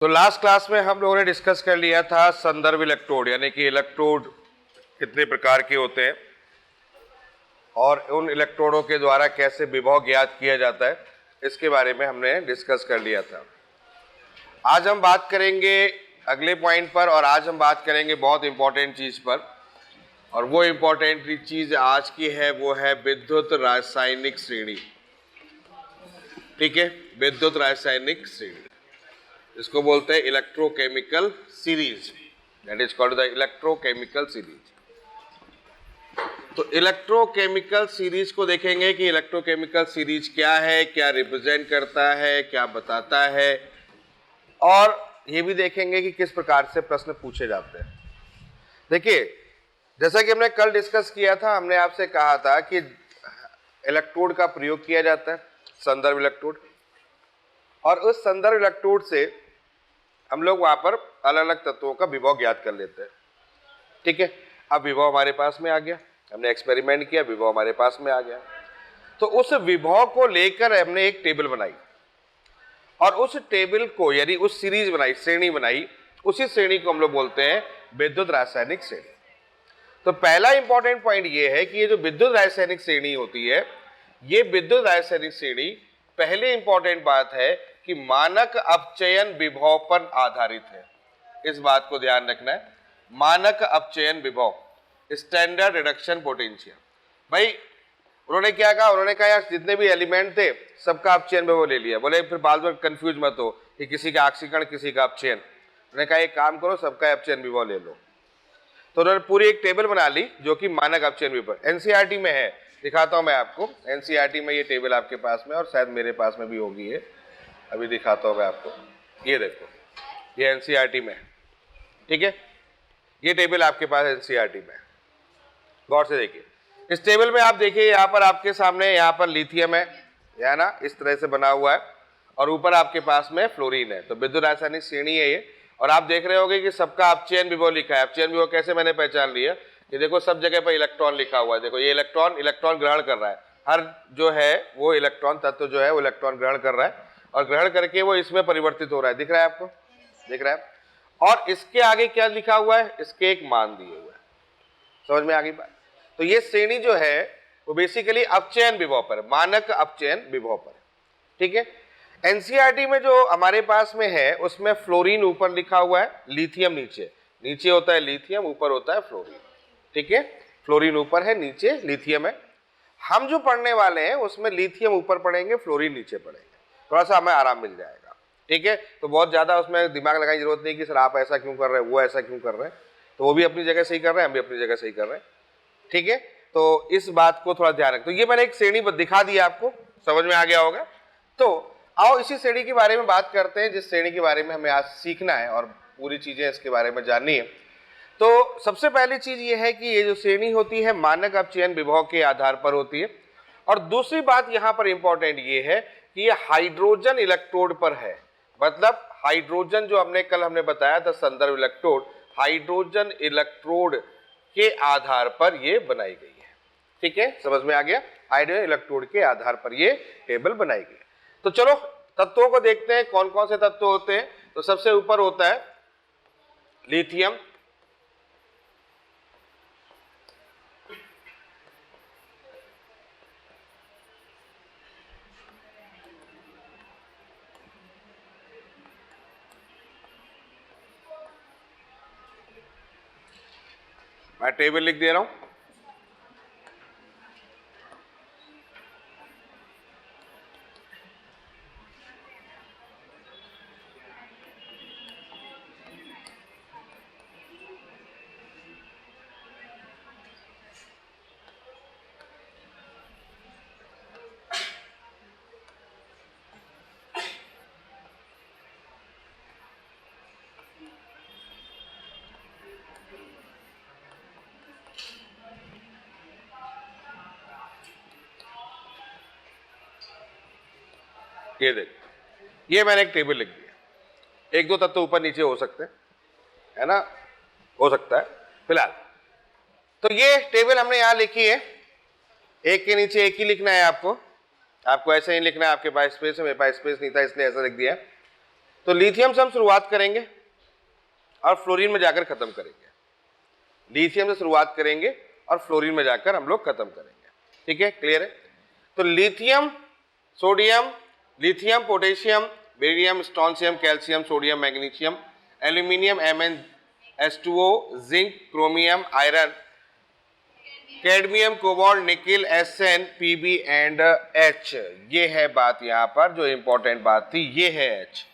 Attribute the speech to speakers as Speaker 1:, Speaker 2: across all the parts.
Speaker 1: तो last class में हम लोगों ने डिस्कस कर लिया था संदर्भ इलेक्ट्रोड, यानी कि इलेक्ट्रोड कितने प्रकार के होते हैं और उन इलेक्ट्रोडों के द्वारा कैसे विभव ज्ञात किया जाता है, इसके बारे में हमने डिस्कस कर लिया था। आज हम बात करेंगे अगले पॉइंट पर, और आज हम बात करेंगे बहुत इंपॉर्टेंट चीज पर, और वो इंपॉर्टेंट चीज आज की है वो है विद्युत रासायनिक श्रेणी। ठीक है, विद्युत रासायनिक श्रेणी, इसको बोलते हैं electrochemical series, that is called the electrochemical series. तो इलेक्ट्रोकेमिकल सीरीज को देखेंगे कि इलेक्ट्रोकेमिकल सीरीज क्या है, क्या रिप्रेजेंट करता है, क्या बताता है, और ये भी देखेंगे कि किस प्रकार से प्रश्न पूछे जाते हैं। देखिए, जैसा कि हमने कल डिस्कस किया था, हमने आपसे कहा था कि इलेक्ट्रोड का प्रयोग किया जाता है, संदर्भ इलेक्ट्रोड, और उस संदर्भ इलेक्ट्रोड से हम लोग वहां पर अलग अलग तत्वों का विभव ज्ञात कर लेते हैं। ठीक है, अब विभव हमारे पास में आ गया, हमने एक्सपेरिमेंट किया, विभव हमारे पास में आ गया। तो उस विभव को लेकर हमने एक टेबल बनाई, और उस टेबल को, यानी उस सीरीज बनाई, श्रेणी बनाई, उसी श्रेणी को हम लोग बोलते हैं विद्युत रासायनिक श्रेणी। तो पहला इंपॉर्टेंट पॉइंट ये है कि ये जो विद्युत रासायनिक श्रेणी होती है, ये विद्युत रासायनिक श्रेणी, पहले इंपॉर्टेंट बात है कि मानक अपचयन विभव पर आधारित है। इस बात को ध्यान रखना है, मानक अपचयन विभव, स्टैंडर्ड रिडक्शन पोटेंशियल। भाई उन्होंने क्या कहा, उन्होंने कहा यार जितने भी एलिमेंट थे सबका अपचयन विभव ले लिया। बोले फिर बाद में कंफ्यूज मत हो कि किसी का ऑक्सीकरण किसी का अपचयन। उन्होंने कहा एक काम करो, सबका अपचयन विभव ले लो। तो उन्होंने पूरी एक टेबल बना ली जो कि मानक अपचयन विभव, एनसीईआरटी में है, दिखाता हूं मैं आपको। एनसीईआरटी में ये टेबल आपके पास में, और शायद मेरे पास में भी होगी, ये अभी दिखाता हूं मैं आपको। ये देखो, ये एनसीईआरटी में है। ठीक है, ये टेबल आपके पास एनसीईआरटी में है, गौर से देखिए। इस टेबल में आप देखिए, यहाँ पर आपके सामने, यहाँ पर लिथियम है ना, इस तरह से बना हुआ है, और ऊपर आपके पास में फ्लोरीन है। तो विद्युत रासायनिक श्रेणी है ये। और आप देख रहे होंगे कि सबका अपचयन विभव लिखा है। अपचयन विभव कैसे मैंने पहचान लिया, ये देखो सब जगह पर इलेक्ट्रॉन लिखा हुआ है। देखो ये इलेक्ट्रॉन ग्रहण कर रहा है, हर जो है वो इलेक्ट्रॉन तत्व जो है वो इलेक्ट्रॉन ग्रहण कर रहा है, और ग्रहण करके वो इसमें परिवर्तित हो रहा है। दिख रहा है आपको, दिख रहा है। और इसके आगे क्या लिखा हुआ है, इसके एक मान दिए हुए हैं। समझ में आ गई बात। तो ये श्रेणी जो है वो बेसिकली अपचयन विभव पर, मानक अपचयन विभव पर। ठीक है, एनसीईआरटी में जो हमारे पास में है उसमें फ्लोरीन ऊपर लिखा हुआ है, लिथियम नीचे, नीचे होता है लिथियम, ऊपर होता है फ्लोरीन। ठीक है, फ्लोरीन ऊपर है, नीचे लिथियम है। हम जो पढ़ने वाले हैं उसमें लिथियम ऊपर पढ़ेंगे, फ्लोरीन नीचे पढ़ेंगे, थोड़ा सा हमें आराम मिल जाएगा। ठीक है, तो बहुत ज्यादा उसमें दिमाग लगाने की जरूरत नहीं कि सर आप ऐसा क्यों कर रहे हैं, वो ऐसा क्यों कर रहे हैं। तो वो भी अपनी जगह सही कर रहे हैं, हम भी अपनी जगह सही कर रहे हैं। ठीक है, तो इस बात को थोड़ा ध्यान रखें। तो ये मैंने एक श्रेणी दिखा दी आपको, समझ में आ गया होगा। तो आओ इसी श्रेणी के बारे में बात करते हैं, जिस श्रेणी के बारे में हमें आज सीखना है और पूरी चीजें इसके बारे में जाननी है। तो सबसे पहली चीज ये है कि ये जो श्रेणी होती है मानक अपचयन विभव के आधार पर होती है। और दूसरी बात यहां पर इंपॉर्टेंट ये है कि ये हाइड्रोजन इलेक्ट्रोड पर है। मतलब हाइड्रोजन जो हमने बताया था संदर्भ इलेक्ट्रोड, हाइड्रोजन इलेक्ट्रोड के आधार पर ये बनाई गई है। ठीक है, समझ में आ गया, हाइड्रोजन इलेक्ट्रोड के आधार पर ये टेबल बनाई गई है। तो चलो तत्वों को देखते हैं, कौन कौन से तत्व होते हैं। तो सबसे ऊपर होता है लिथियम, मैं टेबल लिख दे रहा हूं। ये देख, ये मैंने एक टेबल लिख दिया। एक दो तत्व ऊपर नीचे हो सकते हैं, है ना, हो सकता है फिलहाल। तो ये टेबल हमने यहां लिखी है, एक के नीचे एक ही लिखना है आपको ऐसे ही लिखना है। आपके पास स्पेस है, मेरे पास स्पेस नहीं था इसलिए ऐसा लिख दिया। तो लिथियम से हम शुरुआत करेंगे और फ्लोरीन में जाकर खत्म करेंगे। लिथियम से शुरुआत करेंगे और फ्लोरीन में जाकर हम लोग खत्म करेंगे। ठीक है, क्लियर है? तो lithium, sodium, lithium, potassium, barium, strontium, calcium, sodium, magnesium, aluminium, Mn(H2O), zinc, chromium, iron, cadmium, cobalt, nickel, Sn, Pb and H। ये है बात यहाँ पर जो इंपॉर्टेंट बात थी, ये है H।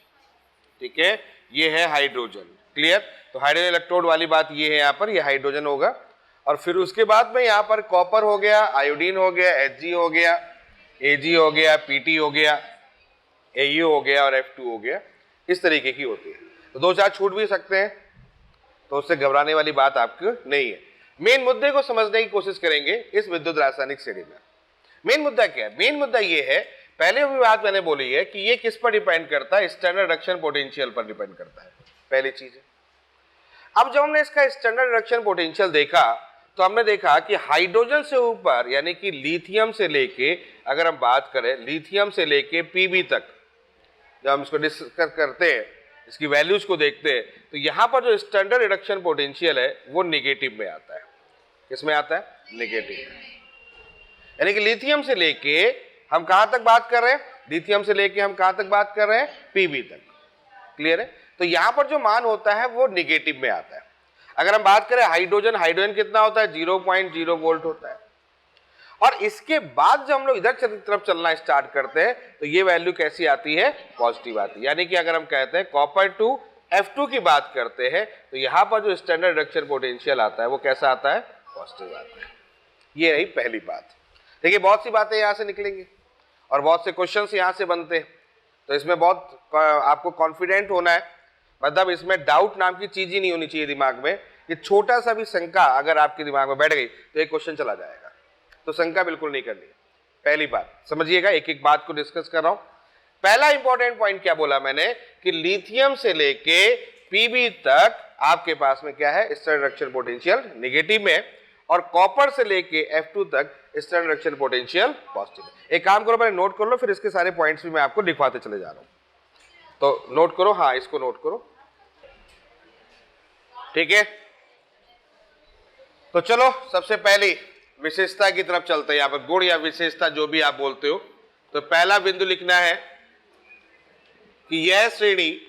Speaker 1: ठीक है, ये है हाइड्रोजन। क्लियर? तो हाइड्रोजन इलेक्ट्रोड वाली बात ये है, यहाँ पर ये हाइड्रोजन होगा। और फिर उसके बाद में यहाँ पर कॉपर हो गया, आयोडीन हो गया, Hg हो गया, Ag हो गया, Pt हो गया, Au हो गया और F2 हो गया। इस तरीके की होती है। तो 2-4 छूट भी सकते हैं, तो उससे घबराने वाली बात आपको नहीं है। मेन मुद्दे को समझने की कोशिश करेंगे इस विद्युत रासायनिक श्रेणी में। मेन मुद्दा क्या है? मेन मुद्दा ये है, पहले भी बात मैंने बोली है कि ये किस पर डिपेंड करता है? स्टैंडर्ड रिडक्शन पोटेंशियल पर डिपेंड करता है, पहली चीज है। अब जब हमने इसका स्टैंडर्ड रिडक्शन पोटेंशियल देखा तो हमने देखा कि हाइड्रोजन से ऊपर यानी कि लिथियम से लेके, अगर हम बात करें लिथियम से लेके Pb तक, जब हम इसको डिस्कस करते हैं, इसकी वैल्यूज को देखते हैं, तो यहां पर जो स्टैंडर्ड रिडक्शन पोटेंशियल है वो निगेटिव में आता है। किसमें आता है? नेगेटिव में। यानी कि लिथियम से लेके हम कहां तक बात कर रहे हैं? लिथियम से लेके हम कहां तक बात कर रहे हैं? Pb तक। क्लियर है? तो यहां पर जो मान होता है वो निगेटिव में आता है। अगर हम बात करें हाइड्रोजन, हाइड्रोजन कितना होता है? 0.0 वोल्ट होता है। और इसके बाद जब हम लोग इधर तरफ चलना स्टार्ट करते हैं तो ये वैल्यू कैसी आती है? पॉजिटिव आती है। यानी कि अगर हम कहते हैं कॉपर टू F2 की बात करते हैं तो यहां पर जो स्टैंडर्ड रिडक्शन पोटेंशियल आता है वो कैसा आता है? पॉजिटिव आता है। ये रही पहली बात। देखिए, बहुत सी बातें यहां से निकलेंगी और बहुत से क्वेश्चंस यहां से बनते हैं, तो इसमें बहुत आपको कॉन्फिडेंट होना है। मतलब इसमें डाउट नाम की चीज ही नहीं होनी चाहिए दिमाग में। ये छोटा सा भी शंका अगर आपके दिमाग में बैठ गई तो एक क्वेश्चन चला जाएगा। तो शंका बिल्कुल नहीं करनी है। पहली बात समझिएगा, एक एक बात को डिस्कस कर रहा हूं। पहला इंपॉर्टेंट पॉइंट क्या बोला मैंने कि लिथियम से लेके Pb तक आपके पास में क्या है? स्टैंडर्ड रिडक्शन पोटेंशियल नेगेटिव में, और कॉपर से लेके F2 तक स्टैंडर्ड रिडक्शन पोटेंशियल पॉजिटिव। एक काम करो, पहले नोट कर लो, फिर इसके सारे पॉइंट्स भी मैं आपको लिखवाते चले जा रहा हूं। तो नोट करो, हाँ इसको नोट करो। ठीक है, तो चलो सबसे पहली विशेषता की तरफ चलते हैं। यहां पर गुण या विशेषता जो भी आप बोलते हो। तो पहला बिंदु लिखना है कि यह श्रेणी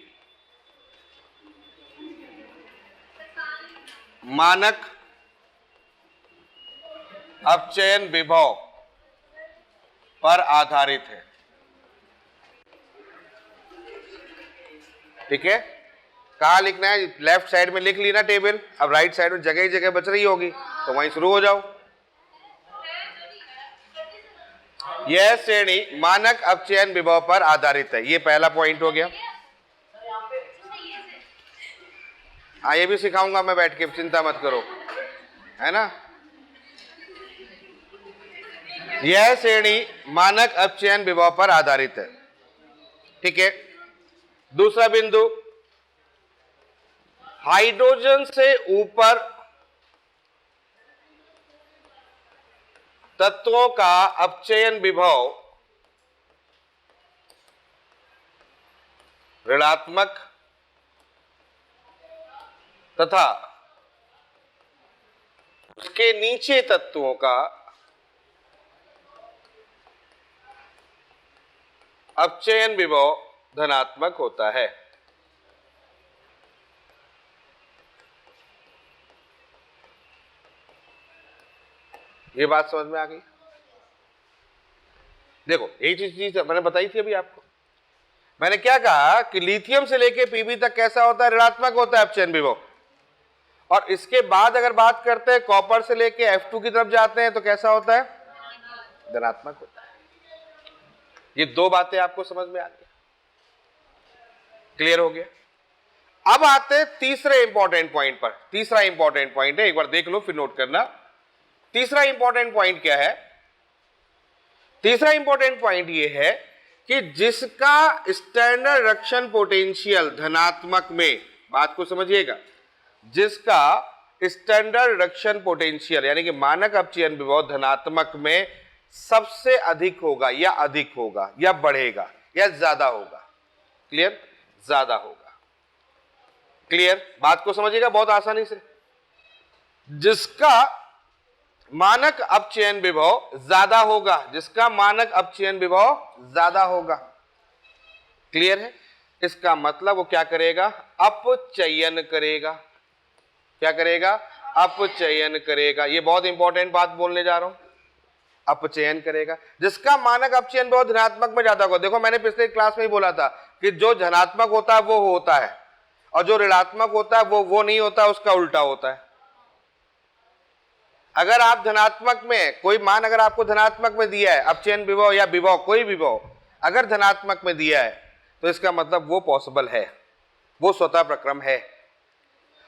Speaker 1: मानक अपचयन विभव पर आधारित है। ठीक है, कहां लिखना है? लेफ्ट साइड में लिख ली ना टेबल। अब राइट साइड में जगह ही जगह बच रही होगी तो वहीं शुरू हो जाओ। यह श्रेणी मानक अपचयन विभव पर आधारित है। ये पहला पॉइंट हो गया। हाँ, ये भी सिखाऊंगा मैं बैठ के, चिंता मत करो, है ना। यह श्रेणी मानक अपचयन विभव पर आधारित है। ठीक है, दूसरा बिंदु, हाइड्रोजन से ऊपर तत्वों का अपचयन विभव ऋणात्मक तथा उसके नीचे तत्वों का अपचयन विभव धनात्मक होता है। ये बात समझ में आ गई? देखो, एक चीज मैंने बताई थी अभी आपको। मैंने क्या कहा कि लिथियम से लेके Pb तक कैसा होता है? ऋणात्मक होता है अपचयन विभव। और इसके बाद अगर बात करते हैं कॉपर से लेके F2 की तरफ जाते हैं तो कैसा होता है? धनात्मक होता है। ये दो बातें आपको समझ में आ गई? क्लियर हो गया? अब आते हैं तीसरे इंपॉर्टेंट पॉइंट पर। तीसरा इंपॉर्टेंट पॉइंट है, एक बार देख लो फिर नोट करना। तीसरा इंपॉर्टेंट पॉइंट क्या है? तीसरा इंपॉर्टेंट पॉइंट ये है कि जिसका स्टैंडर्ड रिडक्शन पोटेंशियल धनात्मक में, बात को समझिएगा, जिसका स्टैंडर्ड रिडक्शन पोटेंशियल यानी कि मानक अपचयन विभव धनात्मक में सबसे अधिक होगा या अधिक होगा या बढ़ेगा या ज्यादा होगा। क्लियर? ज्यादा होगा। क्लियर? बात को समझिएगा बहुत आसानी से। जिसका मानक अपचयन विभव ज्यादा होगा, जिसका मानक अपचयन विभव ज्यादा होगा, क्लियर है? इसका मतलब वो क्या करेगा? अपचयन करेगा। क्या करेगा? अपचयन करेगा। ये बहुत इंपॉर्टेंट बात बोलने जा रहा हूं, अपचयन करेगा। जिसका मानक अपचयन विभव धनात्मक में ज्यादा होगा। देखो मैंने पिछले क्लास में ही बोला था कि जो धनात्मक होता है वो होता है, और जो ऋणात्मक होता है वो नहीं होता, उसका उल्टा होता है। अगर आप धनात्मक में कोई मान अगर आपको धनात्मक में दिया है, अपचयन विभव या विभव कोई विभव अगर धनात्मक में दिया है, तो इसका मतलब वो पॉसिबल है, वो स्वतः प्रक्रम है।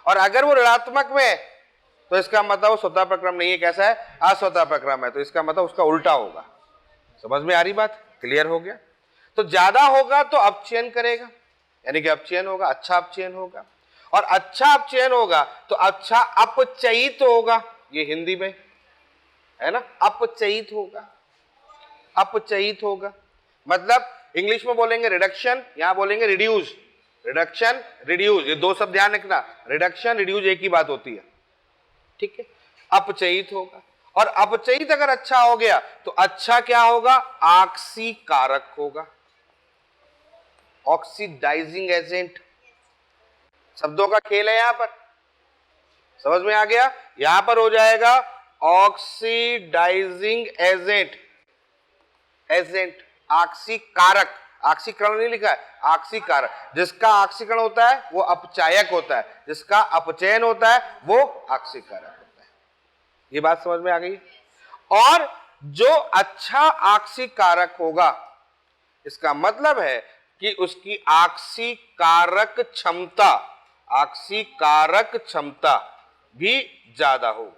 Speaker 1: और अगर वो ऋणात्मक में, तो इसका मतलब वो स्वतः प्रक्रम नहीं है। कैसा है? अस्वतः प्रक्रम है। तो इसका मतलब उसका उल्टा होगा। समझ में आ रही बात? क्लियर हो गया? तो ज्यादा होगा तो अपचयन करेगा, यानी कि अपचयन होगा, अच्छा अपचयन होगा। और अच्छा अपचयन होगा तो अच्छा अपचयित होगा। ये हिंदी में है ना, अपचयित होगा। अपचयित होगा मतलब इंग्लिश में बोलेंगे रिडक्शन, यहां बोलेंगे रिड्यूस। रिडक्शन, रिड्यूस, ये दो शब्द ध्यान रखना। रिडक्शन, रिड्यूस एक ही बात होती है, ठीक है? अपचयित होगा। और अपचयित अगर अच्छा हो गया तो अच्छा क्या होगा? ऑक्सीकारक होगा, ऑक्सीडाइजिंग एजेंट। शब्दों का खेल है यहां पर, समझ में आ गया? यहां पर हो जाएगा ऑक्सीडाइजिंग एजेंट, एजेंट, ऑक्सीकारक। ऑक्सीकरण नहीं लिखा है, ऑक्सीकारक। जिसका ऑक्सीकरण होता है वो अपचायक होता है, जिसका अपचयन होता है वो ऑक्सीकारक होता है। ये बात समझ में आ गई? और जो अच्छा ऑक्सीकारक होगा, इसका मतलब है कि उसकी ऑक्सीकारक क्षमता, ऑक्सीकारक क्षमता भी ज्यादा होगी।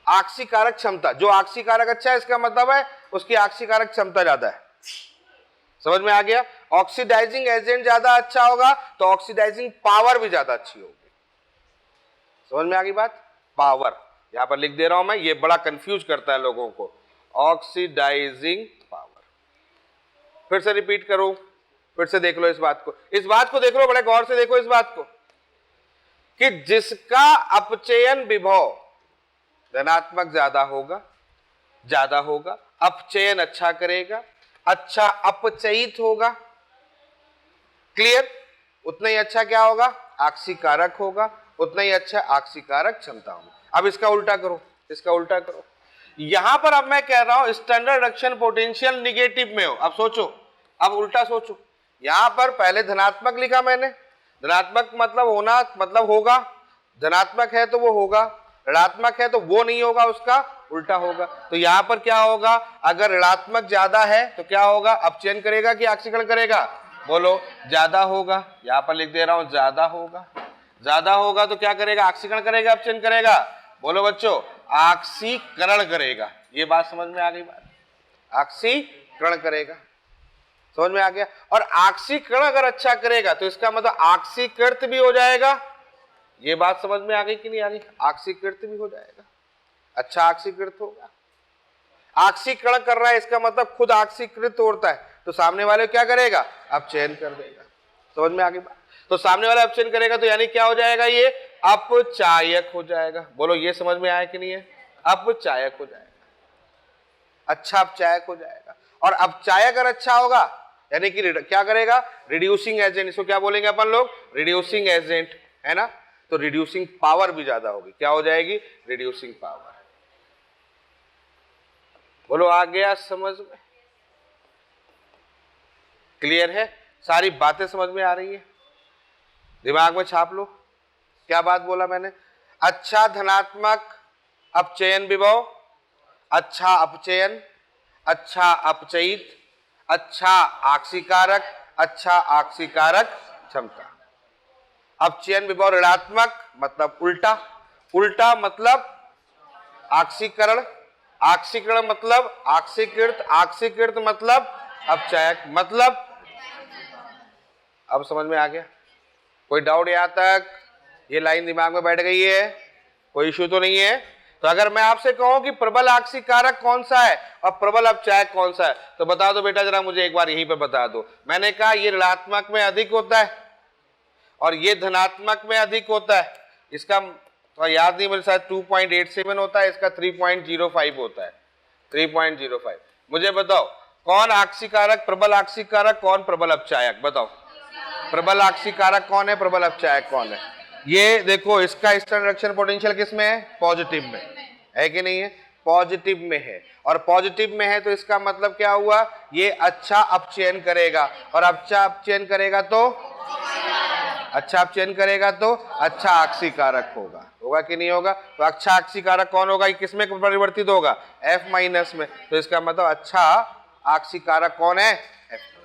Speaker 1: ऑक्सीकारक क्षमता, जो ऑक्सीकारक अच्छा है, इसका मतलब है उसकी ऑक्सीकारक क्षमता ज्यादा है। समझ में आ गया? ऑक्सीडाइजिंग एजेंट ज्यादा अच्छा होगा तो ऑक्सीडाइजिंग पावर भी ज्यादा अच्छी होगी। समझ में आ गई बात? पावर यहां पर लिख दे रहा हूं मैं, ये बड़ा कंफ्यूज करता है लोगों को। ऑक्सीडाइजिंग पावर, फिर से रिपीट करो, फिर से देख लो इस बात को, इस बात को देख लो, बड़े गौर से देखो इस बात को, कि जिसका अपचयन विभव धनात्मक ज्यादा होगा, ज्यादा होगा, अपचयन अच्छा करेगा, अच्छा अपचयित होगा। क्लियर? उतना ही अच्छा क्या होगा? ऑक्सीकारक होगा, उतना ही अच्छा ऑक्सीकारक क्षमता होगी। अब इसका उल्टा करो, इसका उल्टा करो। यहां पर अब मैं कह रहा हूं स्टैंडर्ड रिडक्शन पोटेंशियल निगेटिव में हो। अब सोचो, अब उल्टा सोचो। यहां पर पहले धनात्मक लिखा मैंने, धनात्मक मतलब होना, मतलब होगा, धनात्मक है तो वो होगा, ऋणात्मक है तो वो नहीं होगा, उसका उल्टा होगा। तो यहां पर क्या होगा? अगर ऋणात्मक ज्यादा है तो क्या होगा? अपचयन करेगा कि ऑक्सीकरण करेगा? बोलो, ज्यादा होगा। यहां पर लिख दे रहा हूं ज्यादा होगा। ज्यादा होगा तो क्या करेगा? ऑक्सीकरण करेगा, अपचयन करेगा? बोलो बच्चों, ऑक्सीकरण करेगा। ये बात समझ में आ गई? बात ऑक्सीकरण करेगा, समझ में आ गया? और ऑक्सीकरण अगर अच्छा करेगा तो इसका मतलब ऑक्सीकृत भी हो जाएगा। ये बात समझ में आ गई कि नहीं आ गई? ऑक्सीकृत भी हो जाएगा, अच्छा ऑक्सीकृत होगा। ऑक्सीकरण कर रहा है, इसका मतलब खुद ऑक्सीकृत होता है, तो सामने वाले क्या करेगा? अपचयन कर देगा। समझ में आ गई बात? तो सामने वाला अपचयन करेगा तो यानी क्या हो जाएगा? ये अपचायक हो जाएगा। बोलो, ये समझ में आया कि नहीं है? अपचायक हो जाएगा, अच्छा अपचायक हो जाएगा। और अपचायक अगर अच्छा होगा यानी कि क्या करेगा? Reducing agent. इसको क्या बोलेंगे अपन लोग? रिड्यूसिंग एजेंट, है ना? तो रिड्यूसिंग पावर भी ज्यादा होगी। क्या हो जाएगी? Reducing power. बोलो, आ गया समझ में? क्लियर है? सारी बातें समझ में आ रही है? दिमाग में छाप लो, क्या बात बोला मैंने? अच्छा धनात्मक अपचयन विभव, अच्छा अपचयन, अच्छा अपचयित, अच्छा ऑक्सीकारक, अच्छा ऑक्सीकारक क्षमता। अपचयन विभव ऋणात्मक मतलब उल्टा, उल्टा मतलब ऑक्सीकरण, ऑक्सीकरण मतलब ऑक्सीकृत, ऑक्सीकृत मतलब अपचायक, मतलब। अब समझ में आ गया? कोई डाउट यहां तक? ये लाइन दिमाग में बैठ गई है? कोई इश्यू तो नहीं है? तो अगर मैं आपसे कहूं कि प्रबल आक्सीय कारक कौन सा है और प्रबल अपचायक कौन सा है, तो बता दो बेटा जरा मुझे एक बार यहीं पे बता दो। मैंने कहा ये ऋणात्मक में अधिक होता है और ये धनात्मक में अधिक होता है। इसका तो याद नहीं मुझे, शायद 2.87 होता है, इसका 3.05 होता है, 3.05। मुझे बताओ कौन आक्सीय कारक, प्रबल आक्सीय कारक, कौन प्रबल अपचायक, बताओ। प्रबल आक्सीय कारक कौन है, प्रबल अपचायक कौन है? ये देखो इसका स्टैंडर्ड रिडक्शन पोटेंशियल किस में है, पॉजिटिव में है कि नहीं है, पॉजिटिव में है। और पॉजिटिव में है तो इसका मतलब क्या हुआ, ये अच्छा अपचयन करेगा, और अच्छा अपचयन करेगा तो अच्छा अपचयन करेगा तो अच्छा आक्सीय कारक होगा, होगा कि नहीं होगा? तो अच्छा आक्सीय कारक कौन होगा, ये किसमें परिवर्तित होगा, F माइनस में। तो इसका मतलब अच्छा आक्सीय कारक कौन है, F2।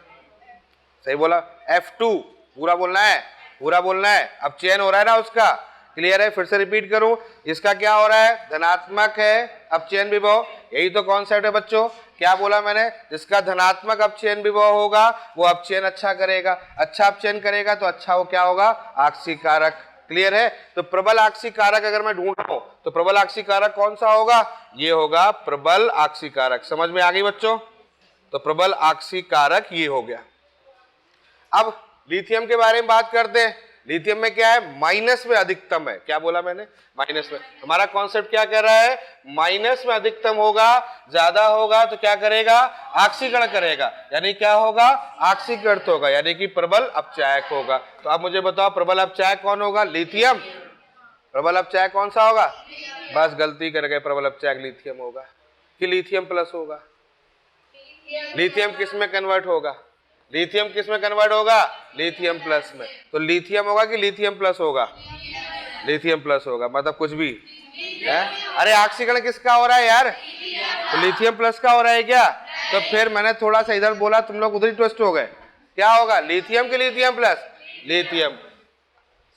Speaker 1: सही बोला, F2 पूरा बोलना है, पूरा बोलना है। अपचयन हो रहा है ना उसका, क्लियर है? फिर से रिपीट करूं, इसका क्या हो रहा है, धनात्मक है अपचयन विभव, यही तो कॉन्सेप्ट है बच्चों। क्या बोला मैंने, जिसका धनात्मक अपचयन विभव होगा वो अपचयन अच्छा करेगा, अच्छा अपचयन करेगा तो अच्छा वो क्या होगा, आक्सीय कारक। क्लियर है? तो प्रबल आक्सीय कारक अगर मैं ढूंढ रहा हूं तो प्रबल आक्सीय कारक कौन सा होगा, ये होगा प्रबल आक्सीय कारक। समझ में आ गई बच्चों? तो प्रबल आक्सीय कारक ये हो गया। अब लिथियम के बारे में बात करते हैं। लिथियम में क्या है, माइनस में अधिकतम है। क्या बोला मैंने, माइनस में। हमारा कॉन्सेप्ट क्या कह रहा है, माइनस में अधिकतम होगा, ज्यादा होगा तो क्या करेगा, आक्सीकरण करेगा, यानी क्या होगा, आक्सीकृत होगा, यानी कि प्रबल अपचायक होगा। तो आप मुझे बताओ प्रबल अपचायक कौन होगा, लिथियम। प्रबल अपचायक कौन सा होगा, बस गलती कर गए, प्रबल अपचायक लिथियम होगा कि लिथियम प्लस होगा। लिथियम किस में कन्वर्ट होगा, लिथियम किस में कन्वर्ट होगा, लिथियम प्लस में। तो लिथियम होगा कि लिथियम प्लस होगा, लिथियम प्लस होगा, मतलब कुछ भी है। अरे आक्सीकरण किसका हो रहा है यार, तो लिथियम प्लस का हो रहा है क्या? तो फिर मैंने थोड़ा सा इधर बोला, तुम लोग उधर ही ट्विस्ट हो गए। क्या होगा, लिथियम की लिथियम प्लस, लिथियम।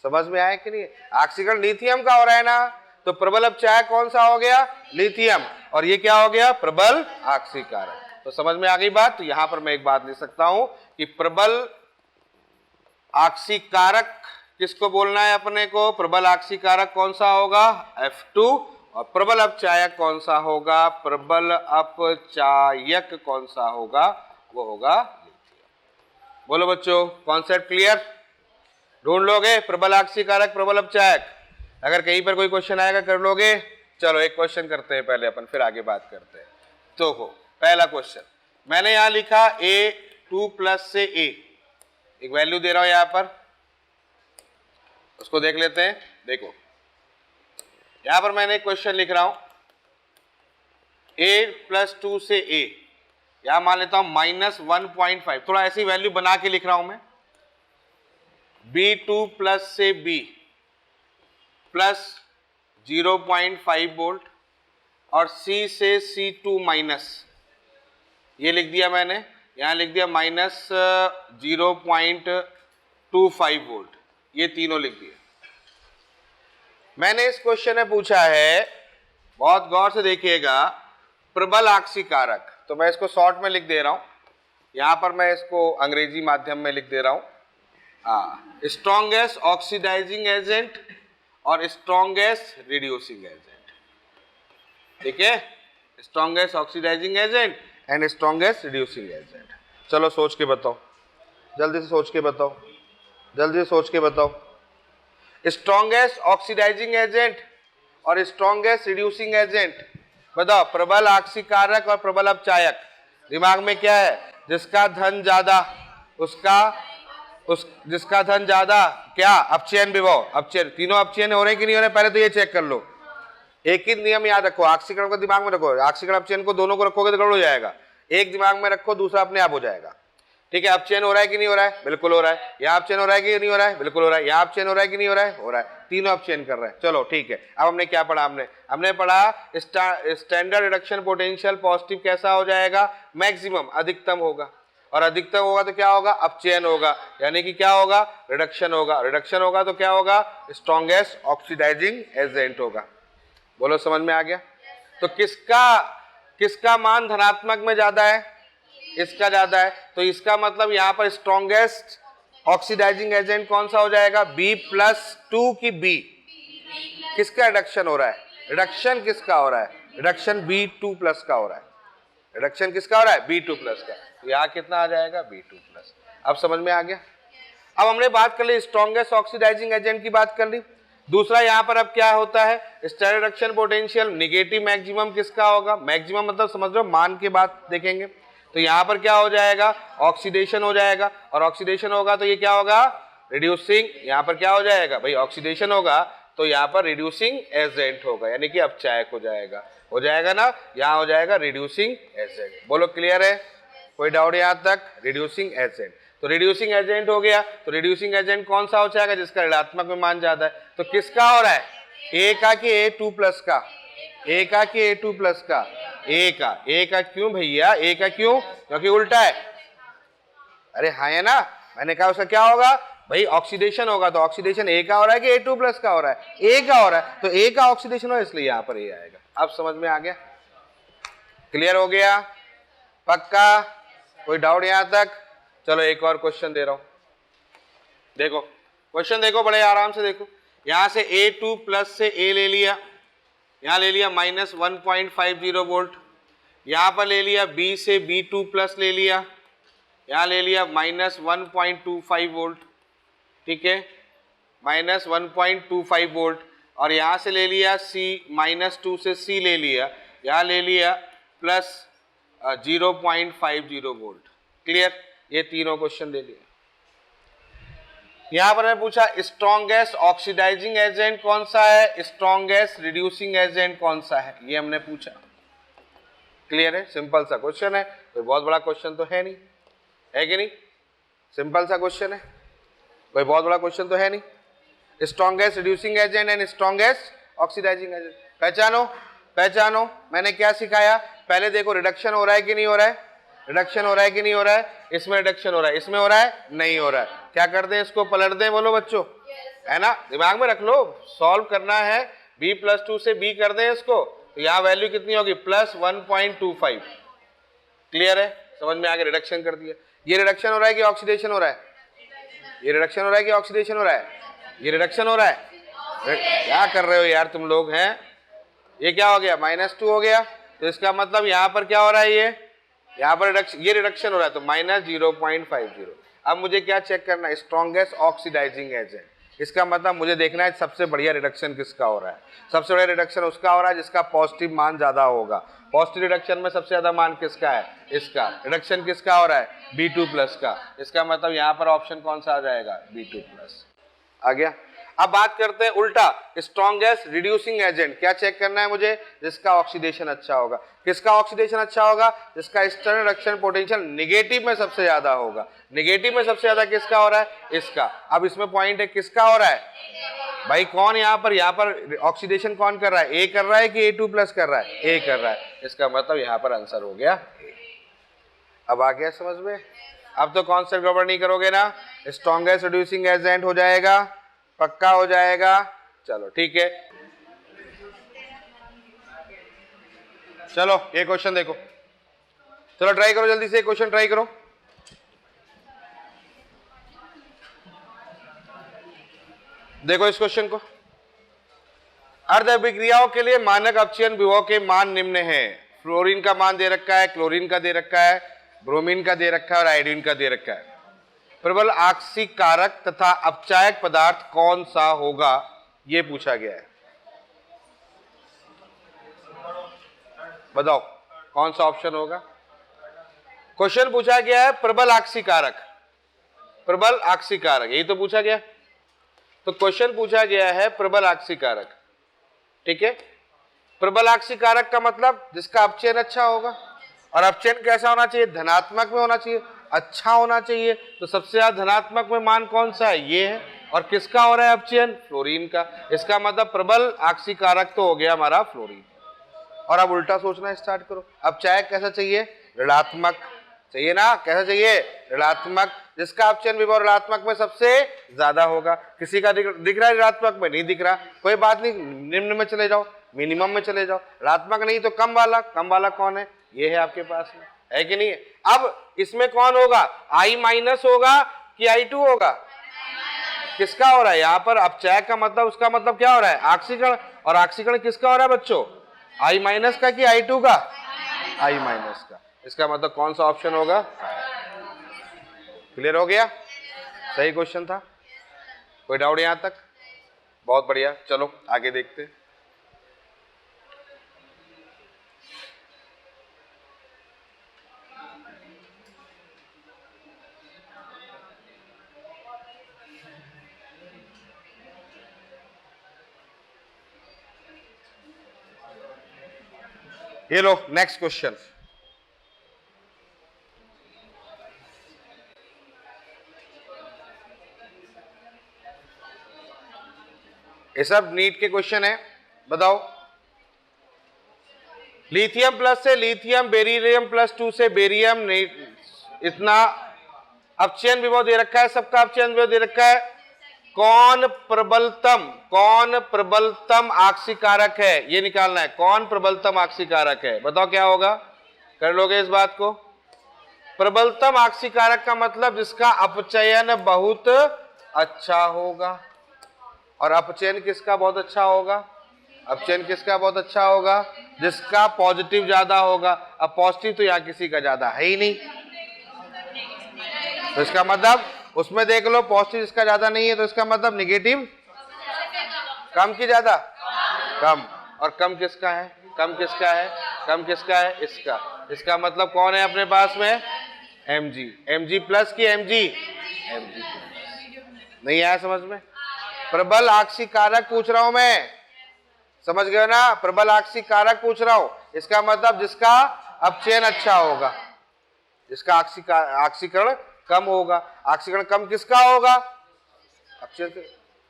Speaker 1: समझ में आया कि नहीं? आक्सीकरण लिथियम का हो रहा है ना, तो प्रबल अपचायक कौन सा हो गया, लिथियम, और ये क्या हो गया, प्रबल आक्सीय कारक। तो समझ में आ गई बात? तो यहां पर मैं एक बात लिख सकता हूं कि प्रबल आक्सीय कारक किसको बोलना है अपने को, प्रबल आक्सीय कारक कौन सा होगा, F2, और प्रबल अपचायक कौन सा होगा, प्रबल अपचायक कौन सा होगा, वो होगा लिथियम। बोलो बच्चों, कॉन्सेप्ट क्लियर? ढूंढ लोगे प्रबल आक्सीय कारक, प्रबल अपचायक, अगर कहीं पर कोई क्वेश्चन आएगा कर लोगे। चलो एक क्वेश्चन करते हैं पहले अपन, फिर आगे बात करते हैं। तो हो पहला क्वेश्चन मैंने यहां लिखा A2 प्लस से A, एक वैल्यू दे रहा हूं यहां पर, उसको देख लेते हैं। देखो यहां पर मैंने एक क्वेश्चन लिख रहा हूं A प्लस 2 से A, यहां मान लेता हूं -1.5, थोड़ा ऐसी वैल्यू बना के लिख रहा हूं मैं। B2 प्लस से B प्लस 0.5 वोल्ट, और C से C2 माइनस, ये लिख दिया मैंने, यहां लिख दिया -0.25 वोल्ट, ये तीनों लिख दिए। मैंने इस क्वेश्चन में पूछा है, बहुत गौर से देखिएगा, प्रबल आक्सीय कारक, तो मैं इसको शॉर्ट में लिख दे रहा हूं, यहां पर मैं इसको अंग्रेजी माध्यम में लिख दे रहा हूं, स्ट्रॉन्गेस्ट ऑक्सीडाइजिंग एजेंट और स्ट्रॉन्गेस्ट रिड्यूसिंग एजेंट। ठीक है, strongest oxidising agent and strongest reducing agent. चलो सोच के बताओ, जल्दी से सोच के बताओ, जल्दी से सोच के बताओ। स्ट्रॉन्गेस्ट ऑक्सीडाइजिंग एजेंट और स्ट्रॉन्गेस्ट रिड्यूसिंग एजेंट, बताओ प्रबल आक्सीय कारक और प्रबल अपचायक। दिमाग में क्या है, जिसका धन ज्यादा जिसका धन ज्यादा क्या, अपचयन विभव, अपचयन, तीनों अपचयन हो रहे कि नहीं हो रहे, पहले तो ये चेक कर लो। एक ही नियम याद रखो, आक्सीकरण को दिमाग में रखो, आक्सीकरण अपचयन को दोनों को रखोगे तो गड़बड़ हो जाएगा। एक दिमाग में रखो, दूसरा अपने आप हो जाएगा। ठीक है, अपचयन हो रहा है कि नहीं हो रहा है, बिल्कुल हो रहा है। यहाँ अपचयन हो रहा है कि नहीं हो रहा है, बिल्कुल हो रहा है। यहाँ अपचयन हो रहा है कि नहीं हो रहा है, हो रहा है। तीनों अपचयन कर रहे हैं। चलो ठीक है, अब हमने क्या पढ़ा, हमने पढ़ा स्टैंडर्ड रिडक्शन पोटेंशियल पॉजिटिव कैसा हो जाएगा, मैक्सिमम, अधिकतम होगा, और अधिकतम होगा तो क्या होगा, अपचयन होगा, यानी कि क्या होगा, रिडक्शन होगा। रिडक्शन होगा तो क्या होगा, स्ट्रॉन्गेस्ट ऑक्सीडाइजिंग एजेंट होगा। बोलो समझ में आ गया? तो किसका मान धनात्मक में ज्यादा है, इसका ज्यादा है, तो इसका मतलब यहां पर स्ट्रॉन्गेस्ट ऑक्सीडाइजिंग एजेंट कौन सा हो जाएगा, B+2 की B। किसका रिडक्शन हो रहा है, रिडक्शन किसका हो रहा है? रिडक्शन B2+ का हो रहा है। रिडक्शन किसका हो रहा है? B2+ का। यहाँ कितना आ जाएगा? B2+। अब समझ में आ गया। अब हमने बात कर ली स्ट्रॉन्गेस्ट ऑक्सीडाइजिंग एजेंट की बात कर ली। दूसरा यहाँ पर अब क्या होता है? Steric reduction potential negative maximum किसका होगा? मैक्सिमम मतलब समझ लो मान की बात देखेंगे तो यहाँ पर क्या हो जाएगा? ऑक्सीडेशन हो जाएगा, और ऑक्सीडेशन होगा तो ये क्या होगा? रिड्यूसिंग। यहाँ पर क्या हो जाएगा भाई? ऑक्सीडेशन होगा तो यहाँ पर रिड्यूसिंग एजेंट होगा, यानी कि अपचायक हो जाएगा ना, यहाँ हो जाएगा रिड्यूसिंग एजेंट। बोलो क्लियर है? कोई डाउट यहाँ तक? रिड्यूसिंग एजेंट, तो रिड्यूसिंग एजेंट हो गया। तो रिड्यूसिंग एजेंट कौन सा हो जाएगा? जिसका ऋणात्मक में मान ज्यादा है। तो किसका हो रहा है? ए का कि A2+ का? ए का कि A2+ का? ए का क्यों भैया? ए का क्यों? क्योंकि उल्टा है। अरे हाँ है ना, मैंने कहा उसका क्या होगा भाई? ऑक्सीडेशन होगा। तो ऑक्सीडेशन ए का हो रहा है कि A2+ का हो रहा है? ए का हो रहा है, तो ए का ऑक्सीडेशन हो, इसलिए यहां पर ए आएगा। अब समझ में आ गया? क्लियर हो गया? पक्का? कोई डाउट यहां तक? चलो एक और क्वेश्चन दे रहा हूं, देखो क्वेश्चन देखो, बड़े आराम से देखो। यहां से A2+ से ए ले लिया, यहां ले लिया -1.50 वोल्ट, यहां पर ले लिया B से B2+ ले लिया, यहां ले लिया -1.25 वोल्ट, ठीक है, -1.25 वोल्ट, और यहां से ले लिया -2 से C ले लिया, यहां ले लिया +0.50 वोल्ट। क्लियर? ये तीनों क्वेश्चन ले लिया। यहां पर मैं पूछा स्ट्रॉन्गेस्ट ऑक्सीडाइजिंग एजेंट कौन सा है, स्ट्रॉन्गेस्ट रिड्यूसिंग एजेंट कौन सा है, ये हमने पूछा। क्लियर है? सिंपल सा क्वेश्चन है, कोई बहुत बड़ा क्वेश्चन तो है नहीं, है कि नहीं? सिंपल सा क्वेश्चन है, कोई बहुत बड़ा क्वेश्चन तो है नहीं। Strongest reducing agent and strongest oxidising agent पहचानो। मैंने क्या सिखाया? पहले देखो रिडक्शन हो रहा है कि नहीं हो रहा है? रिडक्शन हो रहा है कि नहीं हो रहा है? इसमें रिडक्शन हो रहा है, इसमें हो रहा है? नहीं हो रहा है। क्या कर दें? इसको पलट दें? बोलो बच्चों, है ना? दिमाग में रख लो, सॉल्व करना है। B+2 से B कर दें इसको, तो यहाँ वैल्यू कितनी होगी? +1.25। क्लियर है? समझ में आ गया? रिडक्शन कर दिया। ये रिडक्शन हो रहा है कि ऑक्सीडेशन हो रहा है? ये रिडक्शन हो रहा है कि ऑक्सीडेशन हो रहा है? ये रिडक्शन हो रहा है। क्या कर रहे हो यार तुम लोग हैं? ये क्या हो गया? -2 हो गया, तो इसका मतलब यहाँ पर क्या हो रहा है? ये यहाँ पर ये रिडक्शन हो रहा है, तो -0.50। अब मुझे क्या चेक करना है? Strongest oxidising agent. इसका मतलब मुझे देखना है सबसे बढ़िया रिडक्शन किसका हो रहा है। सबसे बढ़िया रिडक्शन उसका हो रहा है जिसका पॉजिटिव मान ज्यादा होगा। पॉजिटिव रिडक्शन में सबसे ज्यादा मान किसका है? इसका। रिडक्शन किसका हो रहा है? B2+ का। इसका मतलब यहाँ पर ऑप्शन कौन सा आ जाएगा? B2+। आ गया? अब बात करते हैं उल्टा, स्ट्रॉन्गेस्ट रिड्यूसिंग एजेंट। क्या चेक करना है मुझे? जिसका ऑक्सीडेशन अच्छा होगा। किसका ऑक्सीडेशन अच्छा होगा? जिसका स्टेरिक रिडक्शन पोटेंशियल नेगेटिव में सबसे ज्यादा होगा। नेगेटिव में सबसे ज्यादा किसका हो रहा है? इसका। अब इसमें पॉइंट है किसका हो रहा है भाई? कौन यहाँ पर ऑक्सीडेशन कौन कर रहा है? ए कर रहा है कि A2+ कर रहा है? ए कर रहा है। इसका मतलब यहाँ पर आंसर हो गया। अब आ गया समझ में? अब तो कॉन्सेप्ट गड़बड़ नहीं करोगे ना? स्ट्रॉन्गेस्ट रिड्यूसिंग एजेंट हो जाएगा, पक्का हो जाएगा। चलो ठीक है, चलो ये क्वेश्चन देखो, चलो ट्राई करो जल्दी से, क्वेश्चन ट्राई करो। देखो इस क्वेश्चन को, अर्ध अभिक्रियाओं के लिए मानक अपचयन विभव के मान निम्न हैं। फ्लोरीन का मान दे रखा है, क्लोरीन का दे रखा है, ब्रोमीन का दे रखा है और आयोडीन का दे रखा है। प्रबल आक्सीकारक तथा अपचायक पदार्थ कौन सा होगा, यह पूछा गया है। बताओ कौन सा ऑप्शन होगा? क्वेश्चन पूछा गया है प्रबल आक्सीकारक, प्रबल आक्सीकारक, यही तो पूछा गया। तो क्वेश्चन पूछा गया है प्रबल आक्सीकारक, ठीक है। प्रबल आक्सीकारक का मतलब जिसका अपचयन अच्छा होगा, और अपचयन कैसा होना चाहिए? धनात्मक में होना चाहिए, अच्छा होना चाहिए। तो सबसे ज्यादा धनात्मक में मान कौन सा है? ये है। और किसका हो रहा है अपचयन? फ्लोरीन का। इसका मतलब प्रबल आक्सीकारक तो हो गया हमारा फ्लोरीन। और अब उल्टा सोचना स्टार्ट करो, अपचायक कैसा चाहिए? ऋणात्मक चाहिए ना? कैसा चाहिए? ऋणात्मक, जिसका अपचयन विभव ऋणात्मक में सबसे ज्यादा होगा। किसी का दिख रहा है ऋणात्मक में? नहीं दिख रहा, कोई बात नहीं, निम्न में चले जाओ, मिनिमम में चले जाओ। ऋणात्मक नहीं तो कम वाला, कम वाला कौन है? ये है आपके पास में, है कि नहीं है? अब इसमें कौन होगा? I- होगा कि I2 होगा? किसका हो रहा है यहाँ पर? अपचायक का मतलब, उसका मतलब क्या हो रहा है? ऑक्सीकरण। और ऑक्सीकरण किसका हो रहा है बच्चों? आई माइनस का कि आई टू का? आई माइनस का। इसका मतलब कौन सा ऑप्शन होगा? क्लियर हो गया? सही क्वेश्चन था, कोई डाउट यहां तक? बहुत बढ़िया, चलो आगे देखते हैं। ये लो नेक्स्ट क्वेश्चन। ये सब नीट के क्वेश्चन है। बताओ, लिथियम प्लस से लिथियम, बेरिलियम प्लस 2 से बेरियम, इतना अपचयन विभव दे रखा है, सबका अपचयन विभव दे रखा है। कौन प्रबलतम आक्सीकारक है, ये निकालना है। कौन प्रबलतम आक्सीकारक है, बताओ क्या होगा? कर लोगे इस बात को? प्रबलतम आक्सीकारक का मतलब जिसका अपचयन बहुत अच्छा होगा। और अपचयन किसका बहुत अच्छा होगा? अपचयन किसका बहुत अच्छा होगा? जिसका पॉजिटिव ज्यादा होगा। अब पॉजिटिव तो यहां किसी का ज्यादा है ही नहीं, तो इसका मतलब उसमें देख लो पॉजिटिव जिसका ज्यादा नहीं है, तो इसका मतलब नेगेटिव कम की ज्यादा? कम। और कम किसका है? कम किसका है? कम किसका है? इसका। इसका मतलब कौन है अपने पास में? Mg। Mg प्लस की Mg? Mg plus. नहीं आया समझ में? प्रबल आक्सीकारक पूछ रहा हूं मैं, समझ गए ना? प्रबल आक्सीकारक पूछ रहा हूं, इसका मतलब जिसका अपचयन अच्छा होगा, जिसका आक्सीकरण कम होगा। आक्सीकरण कम किसका होगा? अपचयन,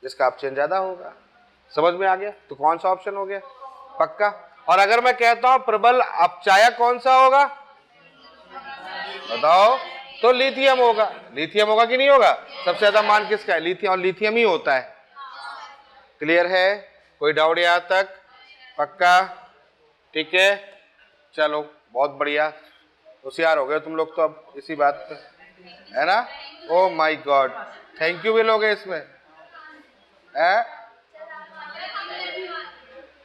Speaker 1: जिसका अपचयन ज्यादा होगा। समझ में आ गया? तो कौन सा ऑप्शन हो गया? पक्का। और अगर मैं कहता हूं प्रबल अपचायक कौन सा होगा, बताओ? तो लिथियम होगा। लिथियम होगा कि नहीं होगा? सबसे ज्यादा मान किसका है? लिथियम। और लिथियम ही होता है। क्लियर है? कोई डाउट यहां तक? पक्का? ठीक है, चलो बहुत बढ़िया, होशियार हो गए तुम लोग तो अब इसी बात पे, है ना? Oh my God, thank you भी लोगे इसमें है?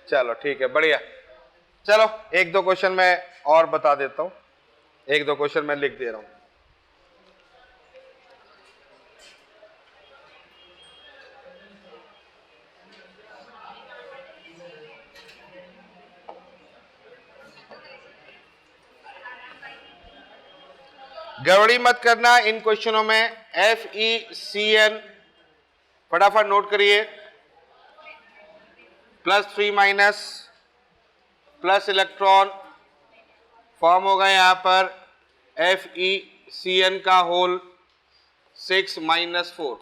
Speaker 1: चलो ठीक है, बढ़िया। चलो एक दो क्वेश्चन मैं और बता देता हूं, एक दो क्वेश्चन मैं लिख दे रहा हूं। गड़बड़ी मत करना इन क्वेश्चनों में। FeCN फटाफट नोट करिए। +3 माइनस प्लस इलेक्ट्रॉन फॉर्म होगा यहां पर FeCN का होल 6 - 4।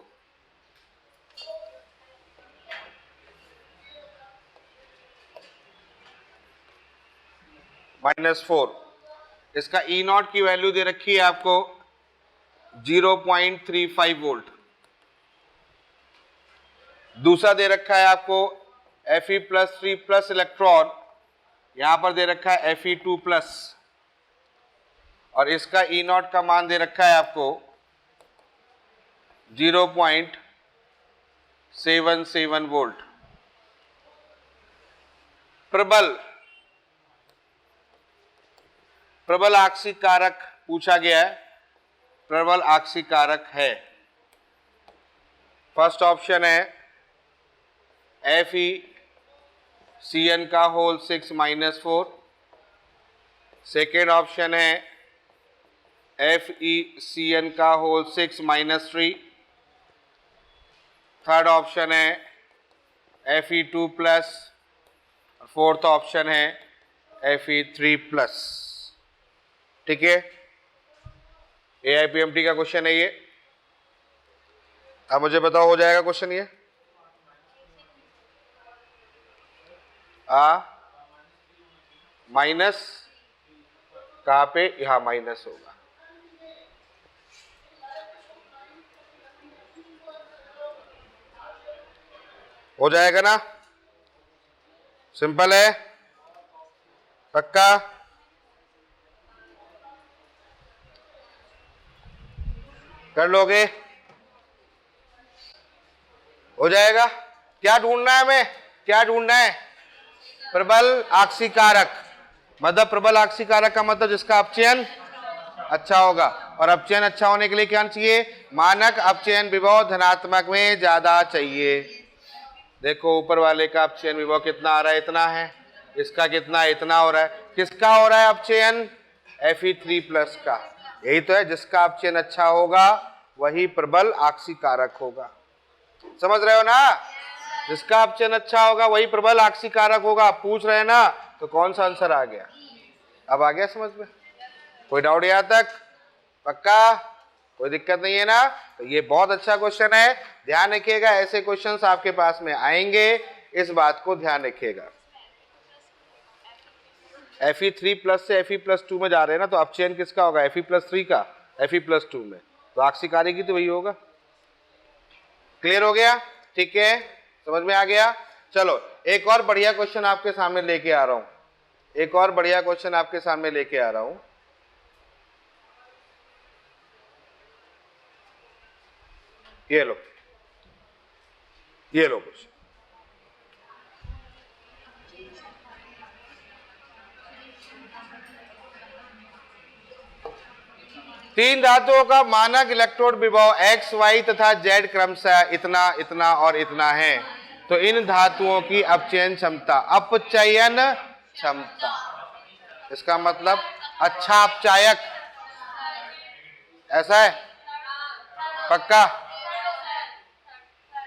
Speaker 1: -4। इसका E0 की वैल्यू दे रखी है आपको 0.35 वोल्ट। दूसरा दे रखा है आपको Fe+3 प्लस इलेक्ट्रॉन, यहां पर दे रखा है Fe2+, और इसका E0 का मान दे रखा है आपको 0.77 वोल्ट। प्रबल आक्सीकारक पूछा गया है, प्रबल आक्सीकारक है। फर्स्ट ऑप्शन है FeCN का होल 6 - 4। सेकेंड ऑप्शन है FeCN का होल 6 - 3। थर्ड ऑप्शन है Fe2+। फोर्थ ऑप्शन है Fe3+। ठीक है, AIPMT का क्वेश्चन है ये। अब मुझे बताओ, हो जाएगा क्वेश्चन ये? माइनस कहां पे? यहां माइनस होगा। हो जाएगा ना? सिंपल है, पक्का? कर लोगे? हो जाएगा? क्या ढूंढना है हमें? क्या ढूंढना है? प्रबल आक्सीकारक, मतलब प्रबल आक्सीकारक का मतलब जिसका अपचयन अच्छा होगा, और अपचयन अच्छा होने के लिए क्या चाहिए, मानक अपचयन विभव धनात्मक में ज्यादा चाहिए। देखो ऊपर वाले का अपचयन विभव कितना आ रहा है, इतना है, इसका कितना, इतना हो रहा है, किसका हो रहा है अपचयन, Fe3+ का। यही तो है, जिसका अपचयन अच्छा होगा वही प्रबल आक्सीकारक होगा, समझ रहे हो ना, जिसका अपचयन अच्छा होगा वही प्रबल आक्सीकारक होगा। पूछ रहे हैं ना, तो कौन सा आंसर आ गया, अब आ गया समझ में, कोई डाउट यहां तक, पक्का, कोई दिक्कत नहीं है ना। तो ये बहुत अच्छा क्वेश्चन है, ध्यान रखिएगा, ऐसे क्वेश्चंस आपके पास में आएंगे, इस बात को ध्यान रखिएगा। Fe3+ से Fe+2 में जा रहे हैं ना, तो अपचयन किसका होगा, Fe+3 का, Fe+2 में, तो आक्सीकारक ही तो वही होगा। क्लियर हो गया, ठीक है, समझ में आ गया। चलो एक और बढ़िया क्वेश्चन आपके सामने लेके आ रहा हूं, एक और बढ़िया क्वेश्चन आपके सामने लेके आ रहा हूं। ये लो, ये लो क्वेश्चन, तीन धातुओं का मानक इलेक्ट्रोड विभव x, y तथा z क्रमशः इतना, इतना और इतना है, तो इन धातुओं की अपचयन क्षमता, अपचयन क्षमता, इसका मतलब अच्छा अपचायक, ऐसा है, पक्का,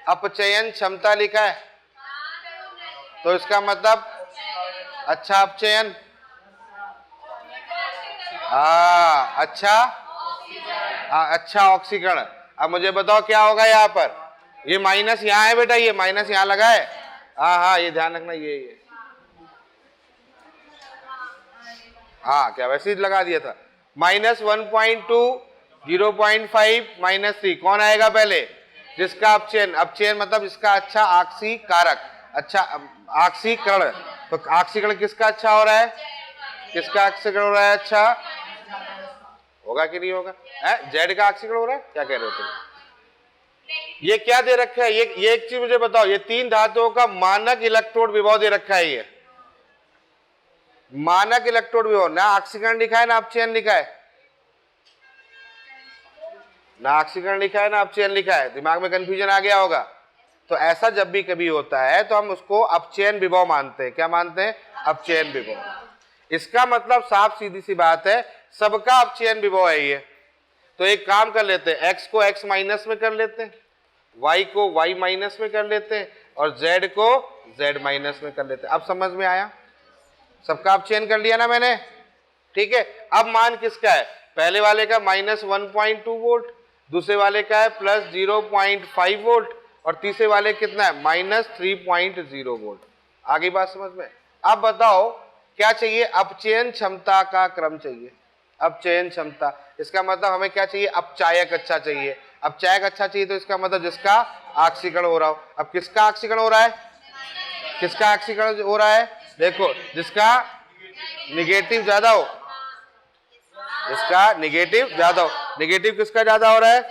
Speaker 1: अपचयन क्षमता लिखा है, तो इसका मतलब अच्छा अपचयन, अच्छा, अच्छा ऑक्सीकरण। अब मुझे बताओ क्या होगा यहाँ पर, ये माइनस यहाँ है बेटा, ये माइनस यहाँ लगा है, हाँ ये ध्यान रखना, ये हाँ क्या वैसे ही लगा दिया था, -1.2, 0.5, -3, कौन आएगा पहले, जिसका अपचयन, अपचयन मतलब इसका अच्छा आक्सीकारक, अच्छा आक्सीकरण, तो आक्सीकरण किसका अच्छा हो रहा है, किसका आक्सीकरण हो रहा है, अच्छा होगा कि नहीं होगा, जेड का आक्सीकरण हो रहा है, क्या कह रहे हो तुम, ये क्या दे रखा है, ये एक चीज मुझे बताओ, ये तीन धातुओं का मानक इलेक्ट्रोड विभव दे रखा है, ये मानक इलेक्ट्रोड विभव, ना ऑक्सीकरण लिखा है ना अपचयन लिखा है, ना ऑक्सीकरण लिखा है ना अपचयन लिखा है, दिमाग में कंफ्यूजन आ गया होगा। तो ऐसा जब भी कभी होता है तो हम उसको अपचयन विभव मानते हैं, क्या मानते हैं, अपचयन विभव। इसका मतलब साफ सीधी सी बात है, सबका अपचयन विभव है ये। तो एक काम कर लेते हैं, x को x माइनस में कर लेते हैं, y को y माइनस में कर लेते हैं, और z को z माइनस में कर लेते हैं। अब समझ में आया, सबका अपचयन कर लिया ना मैंने, ठीक है। अब मान किसका है, पहले वाले का -1.2 वोल्ट, दूसरे वाले का है +0.5 वोल्ट, और तीसरे वाले कितना है, -3.0 वोल्ट। आगे बात समझ में। अब बताओ क्या चाहिए, अपचयन क्षमता का क्रम चाहिए, अपचयन क्षमता, इसका मतलब हमें क्या चाहिए, अपचायक अच्छा चाहिए, अपचायक अच्छा चाहिए, तो इसका मतलब जिसका ऑक्सीकरण हो रहा हो। अब किसका ऑक्सीकरण हो रहा है, किसका ऑक्सीकरण हो रहा है, देखो जिसका निगेटिव ज्यादा हो, जिसका निगेटिव ज्यादा हो, निगेटिव किसका ज्यादा हो रहा है,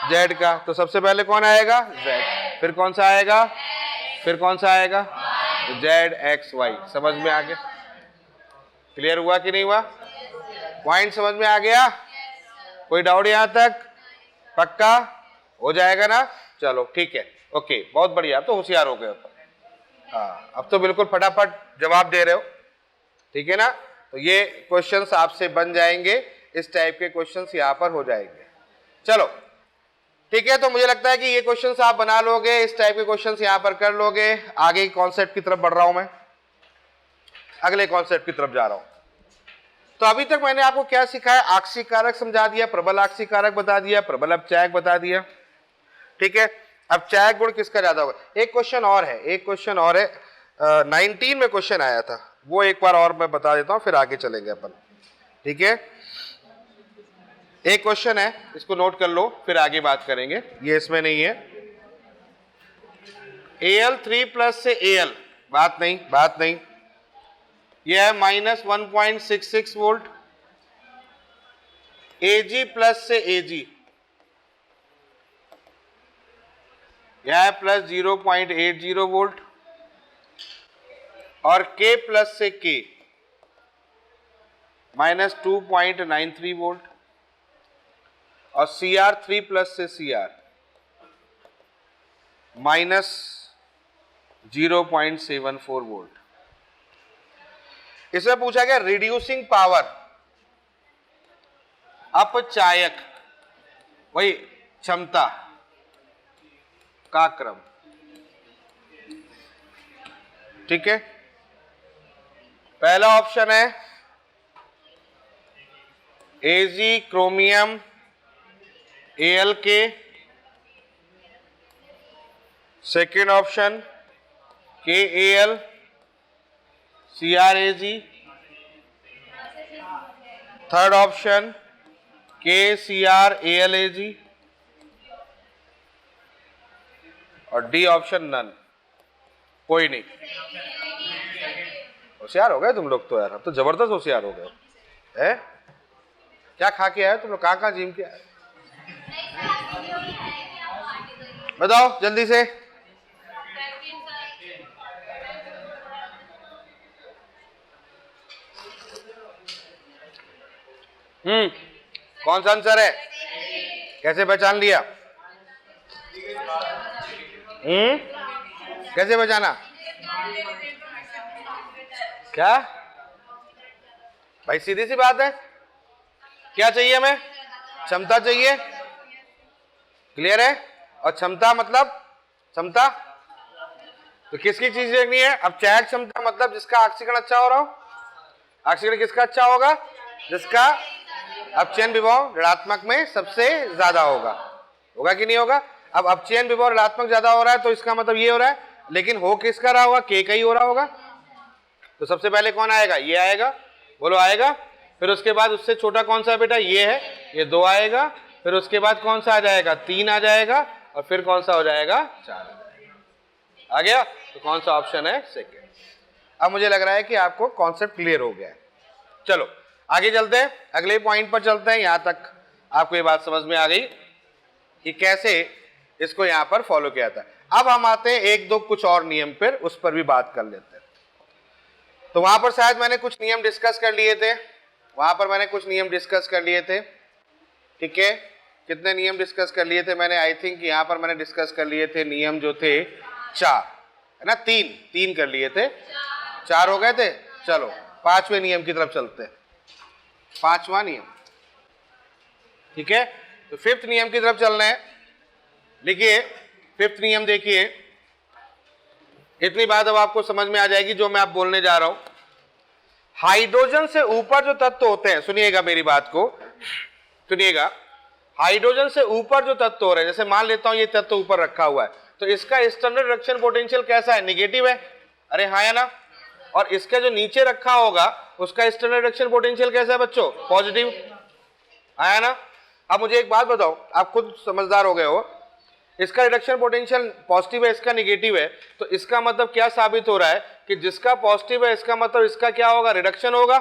Speaker 1: जेड का, तो सबसे पहले कौन आएगा, जेड, फिर कौन सा आएगा, फिर कौन सा आएगा, जेड एक्स वाई। समझ में आ गया, क्लियर हुआ कि नहीं हुआ, पॉइंट समझ में आ गया, कोई डाउट यहां तक, पक्का हो जाएगा ना, चलो ठीक है, ओके, बहुत बढ़िया, अब तो होशियार हो गए हो, हाँ अब तो बिल्कुल फटाफट जवाब दे रहे हो, ठीक है ना। तो ये क्वेश्चंस आपसे बन जाएंगे, इस टाइप के क्वेश्चंस यहां पर हो जाएंगे। चलो ठीक है, तो मुझे लगता है कि ये क्वेश्चंस आप बना लोगे, इस टाइप के क्वेश्चंस यहां पर कर लोगे। आगे कॉन्सेप्ट की तरफ बढ़ रहा हूं मैं, अगले कॉन्सेप्ट की तरफ जा रहा हूं। तो अभी तक मैंने आपको क्या सिखाया, आक्सीकारक समझा दिया, प्रबल आक्सीकारक बता दिया, प्रबल अपचायक बता दिया, ठीक है। अपचायक गुण किसका ज्यादा होगा, एक क्वेश्चन और है, एक क्वेश्चन और है, 19 में क्वेश्चन आया था, वो एक बार और मैं बता देता हूं, फिर आगे चलेंगे अपन, ठीक है। एक क्वेश्चन है, इसको नोट कर लो, फिर आगे बात करेंगे, ये इसमें नहीं है। Al3+ से Al, बात नहीं, बात नहीं, यह है -1.66 वोल्ट, Ag+ से Ag, यह है +0.80 वोल्ट, और K प्लस से K माइनस 2.93 वोल्ट और Cr 3 प्लस से Cr माइनस 0.74 वोल्ट। इसमें पूछा गया रिड्यूसिंग पावर अपचायक वही क्षमता का क्रम। ठीक है, पहला ऑप्शन है Ag क्रोमियम Al के, second option KAl CrAg, third option KCrAlAg और डी ऑप्शन नन, कोई नहीं। होशियार हो गए तुम लोग तो यार, अब तो जबरदस्त होशियार हो गए हैं। क्या खा के आए तुम लोग, कहाँ जिम के आए, बताओ जल्दी से। कौन सा आंसर है, कैसे पहचान लिया? कैसे पहचाना? क्या भाई, सीधी सी बात है, क्या चाहिए हमें? क्षमता चाहिए, क्लियर है। और क्षमता मतलब क्षमता तो किसकी चीज देखनी है? अब चायक क्षमता मतलब जिसका ऑक्सीकरण अच्छा हो रहा हो। ऑक्सीकरण किसका अच्छा होगा? जिसका अपचयन विभव ऋणात्मक में सबसे ज्यादा होगा। होगा कि नहीं होगा? अब अपचयन विभव ऋणात्मक ज्यादा हो रहा है तो इसका मतलब ये हो रहा है, लेकिन हो किसका रहा होगा? के का ही हो रहा होगा। तो सबसे पहले कौन आएगा? ये आएगा, बोलो आएगा। फिर उसके बाद उससे छोटा कौन सा बेटा? ये है, ये 2 आएगा। फिर उसके बाद कौन सा आ जाएगा? 3 आ जाएगा। और फिर कौन सा हो जाएगा? 4 आ जाएगा। आ गया? तो कौन सा ऑप्शन है? सेकेंड। अब मुझे लग रहा है कि आपको कॉन्सेप्ट क्लियर हो गया है। चलो आगे चलते हैं, अगले पॉइंट पर चलते हैं। यहां तक आपको ये बात समझ में आ गई कि कैसे इसको यहां पर फॉलो किया था। अब हम आते हैं एक दो कुछ और नियम पर, उस पर भी बात कर लेते हैं। तो वहां पर शायद मैंने कुछ नियम डिस्कस कर लिए थे, ठीक है। कितने नियम डिस्कस कर लिए थे मैंने? आई थिंक यहां पर मैंने डिस्कस कर लिए थे नियम जो थे 4, है ना? 3 कर लिए थे, 4 हो गए थे। चलो 5वें नियम की तरफ चलते हैं। 5वां नियम, ठीक है। तो 5th नियम की तरफ चलना है। देखिए 5th नियम, देखिए इतनी बात अब आपको समझ में आ जाएगी जो मैं आप बोलने जा रहा हूं। हाइड्रोजन से ऊपर जो तत्व होते हैं, सुनिएगा मेरी बात को, सुनिएगा। हाइड्रोजन से ऊपर जो तत्व हो रहे हैं, जैसे मान लेता हूं ये तत्व ऊपर रखा हुआ है, तो इसका एक्सटर्नल रिडक्शन पोटेंशियल कैसा है? निगेटिव है। अरे हाँ या ना? और इसका जो नीचे रखा होगा उसका एक्सटर्नल रिडक्शन पोटेंशियल कैसा है बच्चों? पॉजिटिव। आया ना? अब मुझे एक बात बताओ, आप खुद समझदार हो गए हो, इसका रिडक्शन पोटेंशियल पॉजिटिव है, इसका निगेटिव है, तो इसका मतलब क्या साबित हो रहा है? कि जिसका पॉजिटिव है इसका मतलब इसका क्या होगा? रिडक्शन होगा।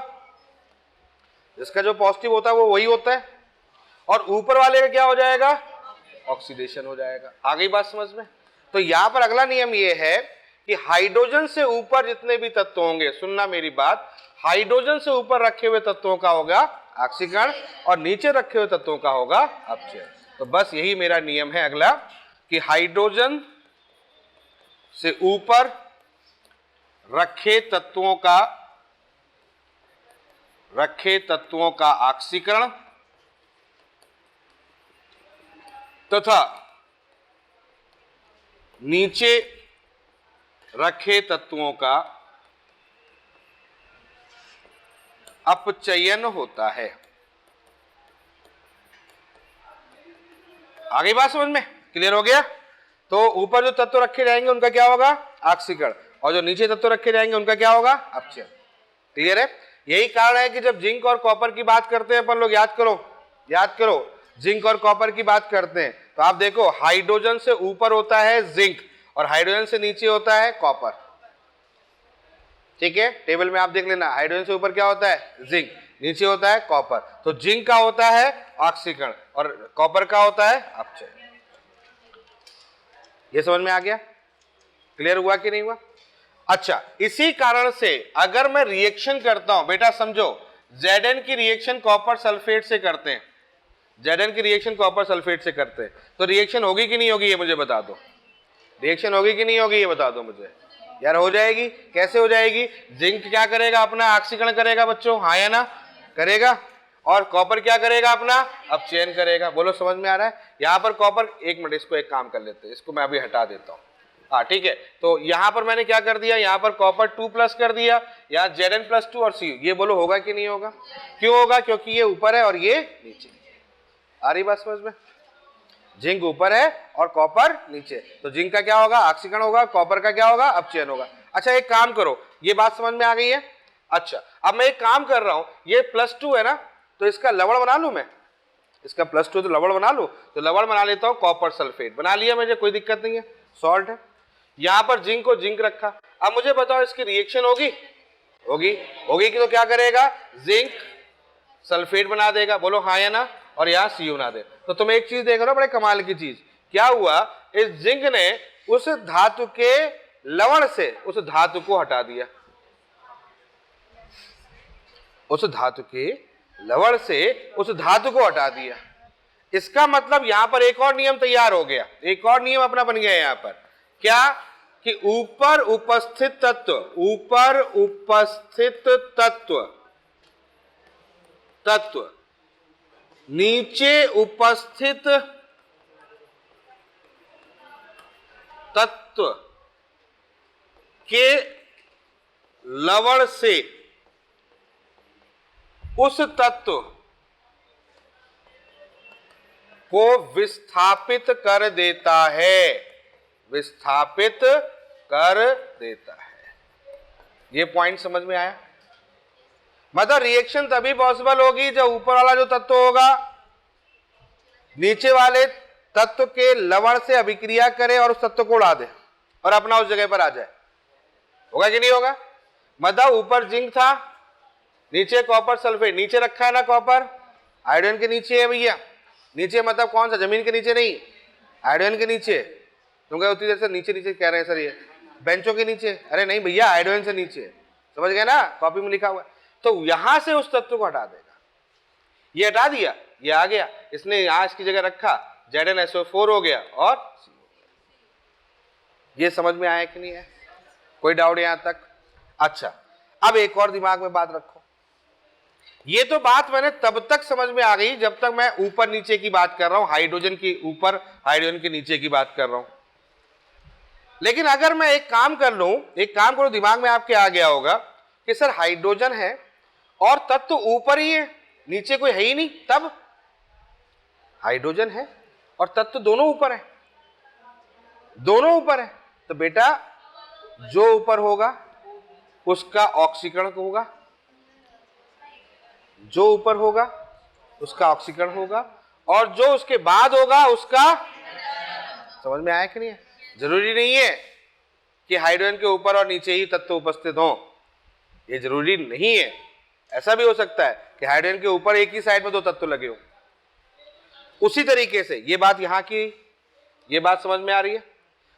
Speaker 1: जिसका जो पॉजिटिव होता है वो वही होता है, और ऊपर वाले का क्या हो जाएगा? ऑक्सीडेशन हो जाएगा। आ गई बात समझ में? तो यहां पर अगला नियम ये है कि हाइड्रोजन से ऊपर जितने भी तत्व होंगे, सुनना मेरी बात, हाइड्रोजन से ऊपर रखे हुए तत्वों का होगा ऑक्सीकरण और नीचे रखे हुए तत्वों का होगा अपचयन। तो बस यही मेरा नियम है अगला, कि हाइड्रोजन से ऊपर रखे तत्वों का ऑक्सीकरण तथा नीचे रखे तत्वों का अपचयन होता है। आ गई बात समझ में? क्लियर हो गया? तो ऊपर जो तत्व रखे जाएंगे उनका क्या होगा? ऑक्सीकरण, और जो नीचे तत्व रखे जाएंगे उनका क्या होगा? अपचयन। क्लियर है? यही कारण है कि जब जिंक और कॉपर की बात करते हैं अपन लोग, याद करो जिंक और कॉपर की बात करते हैं, तो आप देखो हाइड्रोजन से ऊपर होता है जिंक और हाइड्रोजन से नीचे होता है कॉपर। ठीक है, टेबल में आप देख लेना, हाइड्रोजन से ऊपर क्या होता है? जिंक, नीचे होता है कॉपर। तो जिंक का होता है ऑक्सीकरण और कॉपर का होता है अपचयन। ये समझ में आ गया? क्लियर हुआ कि नहीं हुआ? अच्छा, इसी कारण से अगर मैं रिएक्शन करता हूं, बेटा समझो, Zn की रिएक्शन कॉपर सल्फेट से करते हैं, Zn की रिएक्शन कॉपर सल्फेट से करते हैं, तो रिएक्शन होगी कि नहीं होगी ये मुझे बता दो। रिएक्शन होगी कि नहीं होगी ये बता दो मुझे। यार हो जाएगी। कैसे हो जाएगी? जिंक क्या करेगा? अपना ऑक्सीकरण करेगा बच्चों, हाँ या ना? करेगा। और कॉपर क्या करेगा? अपना अपचयन करेगा। बोलो समझ में आ रहा है? यहां पर कॉपर, एक मिनट इसको एक काम कर लेते हैं, इसको मैं अभी हटा देता हूं। हाँ ठीक है, तो यहां पर मैंने क्या कर दिया, यहां पर कॉपर 2 प्लस कर दिया, यहाँ Zn+2 और Cu। ये बोलो होगा कि नहीं होगा? क्यों होगा? क्योंकि ये ऊपर है और ये नीचे। आ रही बात समझ में? जिंक ऊपर है और कॉपर नीचे, तो जिंक का क्या होगा? ऑक्सीकरण होगा, कॉपर का क्या होगा? अपचयन होगा। अच्छा एक काम करो, ये बात समझ में आ गई है? अच्छा अब मैं एक काम कर रहा हूं, ये +2 है ना, तो इसका लवण बना लूं मैं, इसका +2 तो लवण बना लूं, तो लवण बना लेता हूं, कॉपर सल्फेट बना लिया मुझे, कोई दिक्कत नहीं है, सॉल्ट है। यहां पर जिंक को जिंक रखा। अब मुझे बताओ इसकी रिएक्शन होगी? होगी। होगी कि तो क्या करेगा? जिंक सल्फेट बना देगा। बोलो हाँ या ना? और यहां Cu बना दे। तो तुम एक चीज देख रहे हो, बड़े कमाल की चीज क्या हुआ, इस जिंक ने उस धातु के लवण से उस धातु को हटा दिया, उस धातु के लवण से उस धातु को हटा दिया। इसका मतलब यहां पर एक और नियम तैयार हो गया, एक और नियम अपना बन गया यहां पर। क्या? कि ऊपर उपस्थित तत्व, ऊपर उपस्थित तत्व नीचे उपस्थित तत्व के लवण से उस तत्व को विस्थापित कर देता है, विस्थापित कर देता है। ये पॉइंट समझ में आया? मतलब रिएक्शन तभी पॉसिबल होगी जब ऊपर वाला जो तत्व होगा नीचे वाले तत्व के लवण से अभिक्रिया करे और उस तत्व को उड़ा दे और अपना उस जगह पर आ जाए। होगा कि नहीं होगा? मतलब ऊपर जिंक था, नीचे कॉपर सल्फेट, नीचे रखा है ना कॉपर, आयोडीन के नीचे है भैया। नीचे मतलब कौन सा? जमीन के नीचे नहीं, आयोडीन के नीचे। तुम कहे उतनी देर से नीचे नीचे कह रहे हैं सर, ये बेंचों के नीचे। अरे नहीं भैया, आयोडीन से नीचे, समझ गए ना? कॉपी में लिखा हुआ है। तो यहां से उस तत्व को हटा देगा। ये हटा दिया, ये आ गया, इसने यहां इसकी जगह रखा, ZnSO4 हो गया और C हो गया। ये समझ में आया कि नहीं है? कोई डाउट यहां तक? अच्छा अब एक और दिमाग में बात रखो, ये तो बात मैंने तब तक समझ में आ गई जब तक मैं ऊपर नीचे की बात कर रहा हूं, हाइड्रोजन की ऊपर हाइड्रोजन के नीचे की बात कर रहा हूं। लेकिन अगर मैं एक काम कर लूं, एक काम करो, दिमाग में आपके आ गया होगा कि सर हाइड्रोजन है और तत्व ऊपर ही है, नीचे कोई है ही नहीं, तब हाइड्रोजन है और तत्व दोनों ऊपर है, दोनों ऊपर है। तो बेटा जो ऊपर होगा उसका ऑक्सीकरण होगा, जो ऊपर होगा उसका ऑक्सीकरण होगा, और जो उसके बाद होगा उसका, समझ में आया कि नहीं है? जरूरी नहीं है कि हाइड्रोजन के ऊपर और नीचे ही तत्व उपस्थित हो, ये जरूरी नहीं है। ऐसा भी हो सकता है कि हाइड्रोजन के ऊपर एक ही साइड में दो तत्व लगे हो। उसी तरीके से ये बात यहां की, ये बात समझ में आ रही है?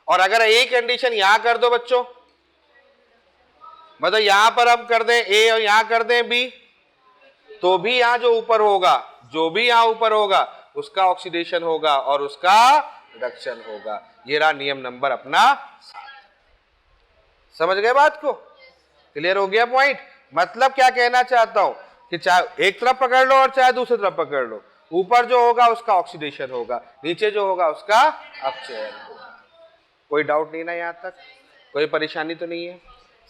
Speaker 1: और अगर एक कंडीशन यहां कर दो बच्चों, मतलब यहां पर अब कर दें ए और यहां कर दें बी, तो भी यहां जो ऊपर होगा, जो भी यहां ऊपर होगा उसका ऑक्सीडेशन होगा और उसका रिडक्शन होगा। ये रहा नियम नंबर अपना 7। समझ गए बात को? क्लियर हो गया पॉइंट? मतलब क्या कहना चाहता हूं कि चाहे एक तरफ पकड़ लो और चाहे दूसरी तरफ पकड़ लो, ऊपर जो होगा उसका ऑक्सीडेशन होगा, नीचे जो होगा उसका अपचयन होगा। कोई डाउट नहीं ना यहां तक? कोई परेशानी तो नहीं है?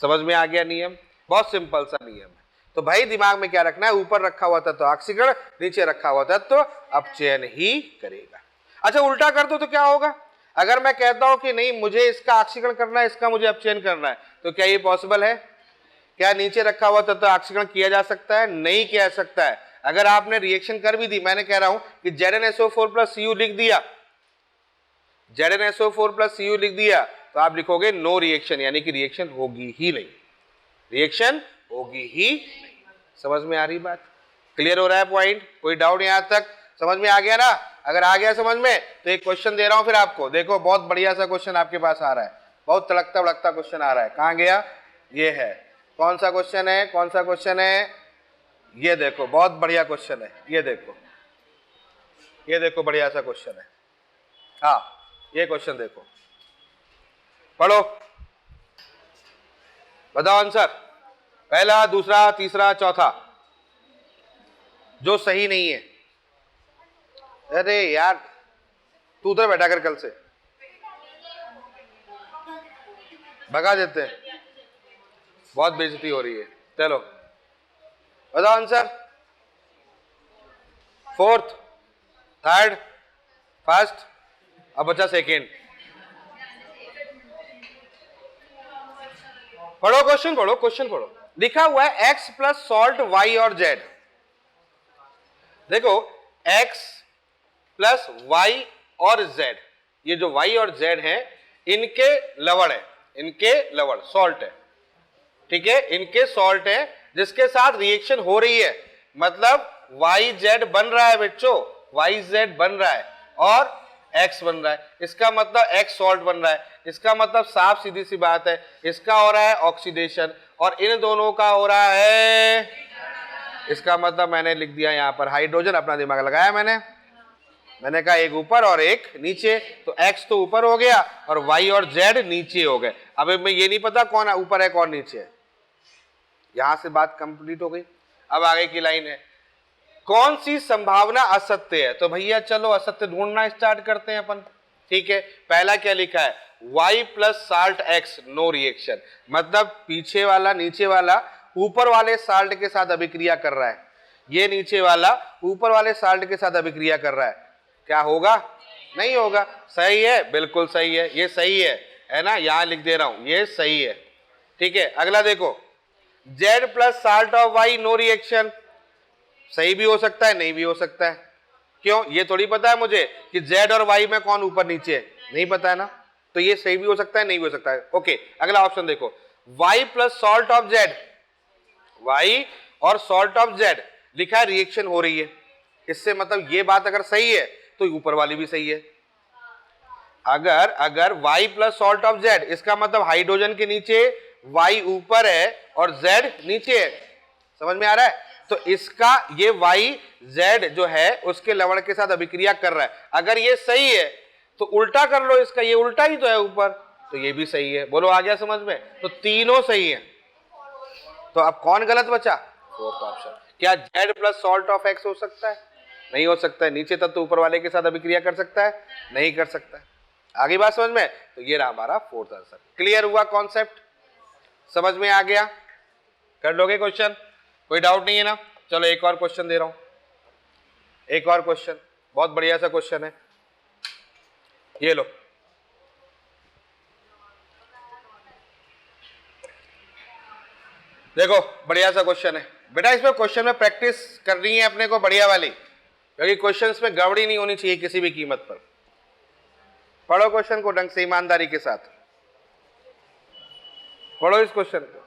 Speaker 1: समझ में आ गया नियम? बहुत सिंपल सा नियम है। तो भाई दिमाग में क्या रखना है, ऊपर रखा हुआ तत्व ऑक्सीकरण, नीचे रखा हुआ तत्व अपचयन ही करेगा। अच्छा उल्टा कर दो तो क्या होगा? अगर मैं कहता हूं कि नहीं मुझे इसका ऑक्सीकरण करना है, इसका मुझे अपचयन करना है, तो क्या ये पॉसिबल है? क्या नीचे रखा हुआ तत्व ऑक्सीकरण किया जा सकता है? नहीं किया सकता है। अगर आपने रिएक्शन कर भी दी, मैंने कह रहा हूं कि ZnSO4 + Cu लिख दिया, ZnSO4 + Cu लिख दिया, तो आप लिखोगे नो रिएक्शन, यानी कि रिएक्शन होगी ही नहीं, रिएक्शन होगी ही नहीं। समझ में आ रही बात? क्लियर हो रहा है पॉइंट? कोई डाउट यहां तक? समझ में आ गया ना? अगर आ गया समझ में तो एक क्वेश्चन दे रहा हूं फिर आपको, देखो बहुत बढ़िया सा क्वेश्चन आपके पास आ रहा है, बहुत तड़कता भड़कता क्वेश्चन आ रहा है, कहाँ गया, ये है, कौन सा क्वेश्चन है, कौन सा क्वेश्चन है, ये देखो बहुत बढ़िया क्वेश्चन है, ये देखो, ये देखो बढ़िया सा क्वेश्चन है, हाँ ये क्वेश्चन देखो, पढ़ो, बताओ आंसर, पहला, दूसरा, तीसरा, चौथा, जो सही नहीं है। अरे यार तू उधर बैठा कर, कल से भगा देते हैं, बहुत बेइज्जती हो रही है। चलो बताओ आंसर, फोर्थ, थर्ड, फर्स्ट, अब बचा सेकेंड। पढ़ो क्वेश्चन, पढ़ो क्वेश्चन पढ़ो। लिखा हुआ है x प्लस सॉल्ट y और z। देखो x प्लस y और z, ये जो y और z है इनके लवण है, इनके लवण सॉल्ट है, ठीक है, इनके सॉल्ट है जिसके साथ रिएक्शन हो रही है, मतलब YZ बन रहा है बच्चों, YZ बन रहा है और X बन रहा है, इसका मतलब X सॉल्ट बन रहा है, इसका मतलब साफ सीधी सी बात है, इसका हो रहा है ऑक्सीडेशन और इन दोनों का हो रहा है, इसका मतलब मैंने लिख दिया यहां पर हाइड्रोजन, अपना दिमाग लगाया मैंने कहा एक ऊपर और एक नीचे, तो X तो ऊपर हो गया और Y और Z नीचे हो गए। अब मैं ये नहीं पता कौन ऊपर है कौन नीचे है, यहां से बात कंप्लीट हो गई। अब आगे की लाइन है, कौन सी संभावना असत्य है, तो भैया चलो असत्य ढूंढना स्टार्ट करते हैं अपन, ठीक है। पहला क्या लिखा है, y plus salt x no reaction, मतलब पीछे वाला नीचे वाला ऊपर वाले साल्ट के साथ अभिक्रिया कर रहा है, ये नीचे वाला ऊपर वाले साल्ट के साथ अभिक्रिया कर रहा है, क्या होगा, नहीं होगा, सही है, बिल्कुल सही है, ये सही है ना, यहां लिख दे रहा हूं ये सही है, ठीक है। अगला देखो, z plus salt of y no reaction, सही भी हो सकता है नहीं भी हो सकता है, क्यों, ये थोड़ी पता है मुझे कि z और y में कौन ऊपर नीचे है, नहीं पता है ना, तो ये सही भी हो सकता है नहीं भी हो सकता है, ओके। अगला ऑप्शन देखो, y plus salt of z, y और सॉल्ट ऑफ z लिखा है रिएक्शन हो रही है, इससे मतलब ये बात अगर सही है तो ऊपर वाली भी सही है। अगर y plus salt of z, इसका मतलब हाइड्रोजन के नीचे y ऊपर है और z नीचे है, समझ में आ रहा है, तो इसका ये YZ जो है उसके लवण के साथ अभिक्रिया कर रहा है, अगर ये सही है तो उल्टा कर लो इसका, ये उल्टा ही तो है ऊपर, तो ये भी सही है, बोलो आ गया समझ में, तो तीनों सही है। तो अब कौन गलत बचा, फोर्थ ऑप्शन। क्या Z plus salt of X हो सकता है, नहीं हो सकता है, नीचे तत्व ऊपर वाले के साथ अभिक्रिया कर सकता है, नहीं कर सकता है, आगे बात समझ में, तो ये रहा हमारा फोर्थ आंसर। क्लियर हुआ कॉन्सेप्ट, समझ में आ गया, कर लोगे क्वेश्चन, कोई डाउट नहीं है ना। चलो एक और क्वेश्चन दे रहा हूं, एक और क्वेश्चन, बहुत बढ़िया सा क्वेश्चन है, ये लो, देखो बढ़िया सा क्वेश्चन है बेटा, इसमें क्वेश्चन में प्रैक्टिस करनी है अपने को बढ़िया वाली, क्योंकि क्वेश्चंस में गड़बड़ी नहीं होनी चाहिए किसी भी कीमत पर। पढ़ो क्वेश्चन को ढंग से ईमानदारी के साथ पढ़ो इस क्वेश्चन को।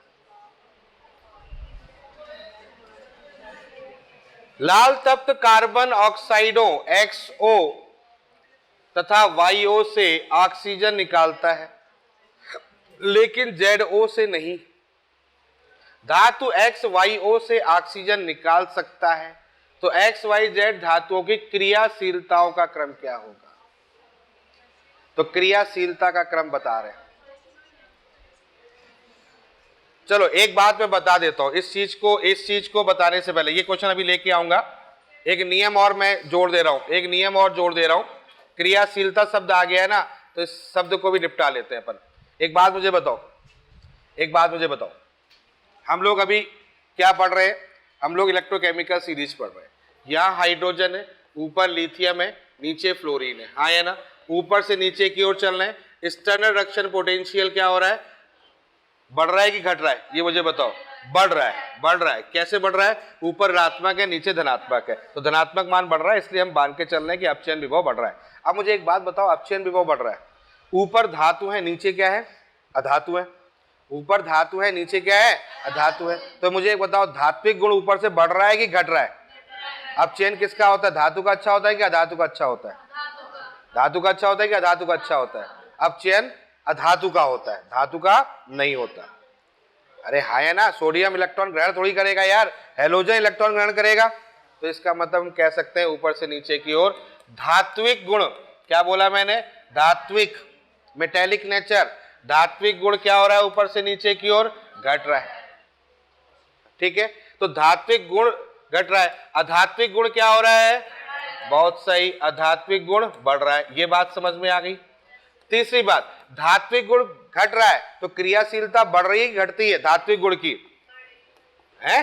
Speaker 1: लाल तप्त कार्बन ऑक्साइडों XO तथा YO से ऑक्सीजन निकालता है लेकिन ZO से नहीं, धातु XYO से ऑक्सीजन निकाल सकता है, तो XYZ धातुओं की क्रियाशीलताओं का क्रम क्या होगा, तो क्रियाशीलता का क्रम बता रहे हैं। चलो एक बात मैं बता देता हूं, इस चीज को बताने से पहले, ये क्वेश्चन अभी लेके आऊंगा, एक नियम और मैं जोड़ दे रहा हूं, एक नियम और जोड़ दे रहा हूं, क्रियाशीलता शब्द आ गया है ना, तो इस शब्द को भी निपटा लेते हैं अपन। एक बात मुझे बताओ, हम लोग अभी क्या पढ़ रहे हैं, हम लोग इलेक्ट्रोकेमिकल सीरीज पढ़ रहे हैं, यहाँ हाइड्रोजन है, ऊपर लिथियम है, नीचे फ्लोरीन है, हाँ है ना, ऊपर से नीचे की ओर चल रहे हैं, एक्सटर्नल रिडक्शन पोटेंशियल क्या हो रहा है, बढ़ रहा है कि घट रहा है, ये मुझे बताओ, बढ़ रहा है, कैसे बढ़ रहा है, ऊपर ऋणात्मक है नीचे धनात्मक है, तो धनात्मक मान बढ़ रहा है, इसलिए हम मान के चल रहे हैं कि अपचयन विभव बढ़ रहा है। अब मुझे एक बात बताओ, अपचयन विभव बढ़ रहा है, ऊपर धातु है नीचे क्या है, अधातु है, ऊपर धातु है नीचे क्या है, अधातु है, तो मुझे एक बताओ धात्विक गुण ऊपर से बढ़ रहा है कि घट रहा है, अपचयन किसका होता है, धातु का अच्छा होता है कि अधातु का अच्छा होता है, धातु का अच्छा होता है कि अधातु का अच्छा होता है, अपचयन अधातु का होता है, धातु का नहीं होता। अरे हाँ है ना, सोडियम इलेक्ट्रॉन ग्रहण थोड़ी करेगा यार, हैलोजन इलेक्ट्रॉन ग्रहण करेगा। तो इसका मतलब हम कह सकते हैं ऊपर से नीचे की ओर धात्विक गुण, क्या बोला मैंने, धात्विक, मेटेलिक नेचर, धात्विक गुण क्या हो रहा है ऊपर से नीचे की ओर घट रहा है। ठीक है, तो धात्विक गुण घट रहा है, अधात्विक गुण क्या हो रहा है, बहुत सही, अधात्विक गुण बढ़ रहा है। ये बात समझ में आ गई। तीसरी बात, धात्विक गुण घट रहा है तो क्रियाशीलता बढ़ रही है घटती है धात्विक गुण की, है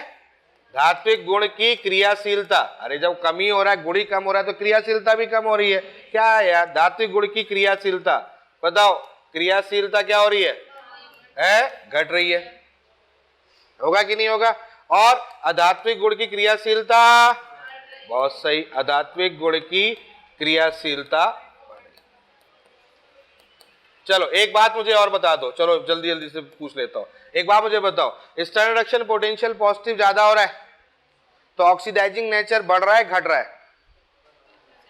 Speaker 1: धात्विक गुण की क्रियाशीलता। अरे जब कमी हो रहा है, गुण ही कम हो रहा है तो क्रियाशीलता भी कम हो रही है। क्या है यार, धात्विक गुण की क्रियाशीलता, बताओ क्रियाशीलता क्या हो रही है घट रही है, होगा कि नहीं होगा। और अधात्विक गुण की क्रियाशीलता, बहुत सही, अधात्विक गुण की क्रियाशीलता। चलो एक बात मुझे और बता दो, चलो जल्दी जल्दी से पूछ लेता हूं। एक बात मुझे बताओ, स्टर्न रिडक्शन पोटेंशियल पॉजिटिव ज्यादा हो रहा है तो ऑक्सीडाइजिंग नेचर बढ़ रहा है घट रहा है,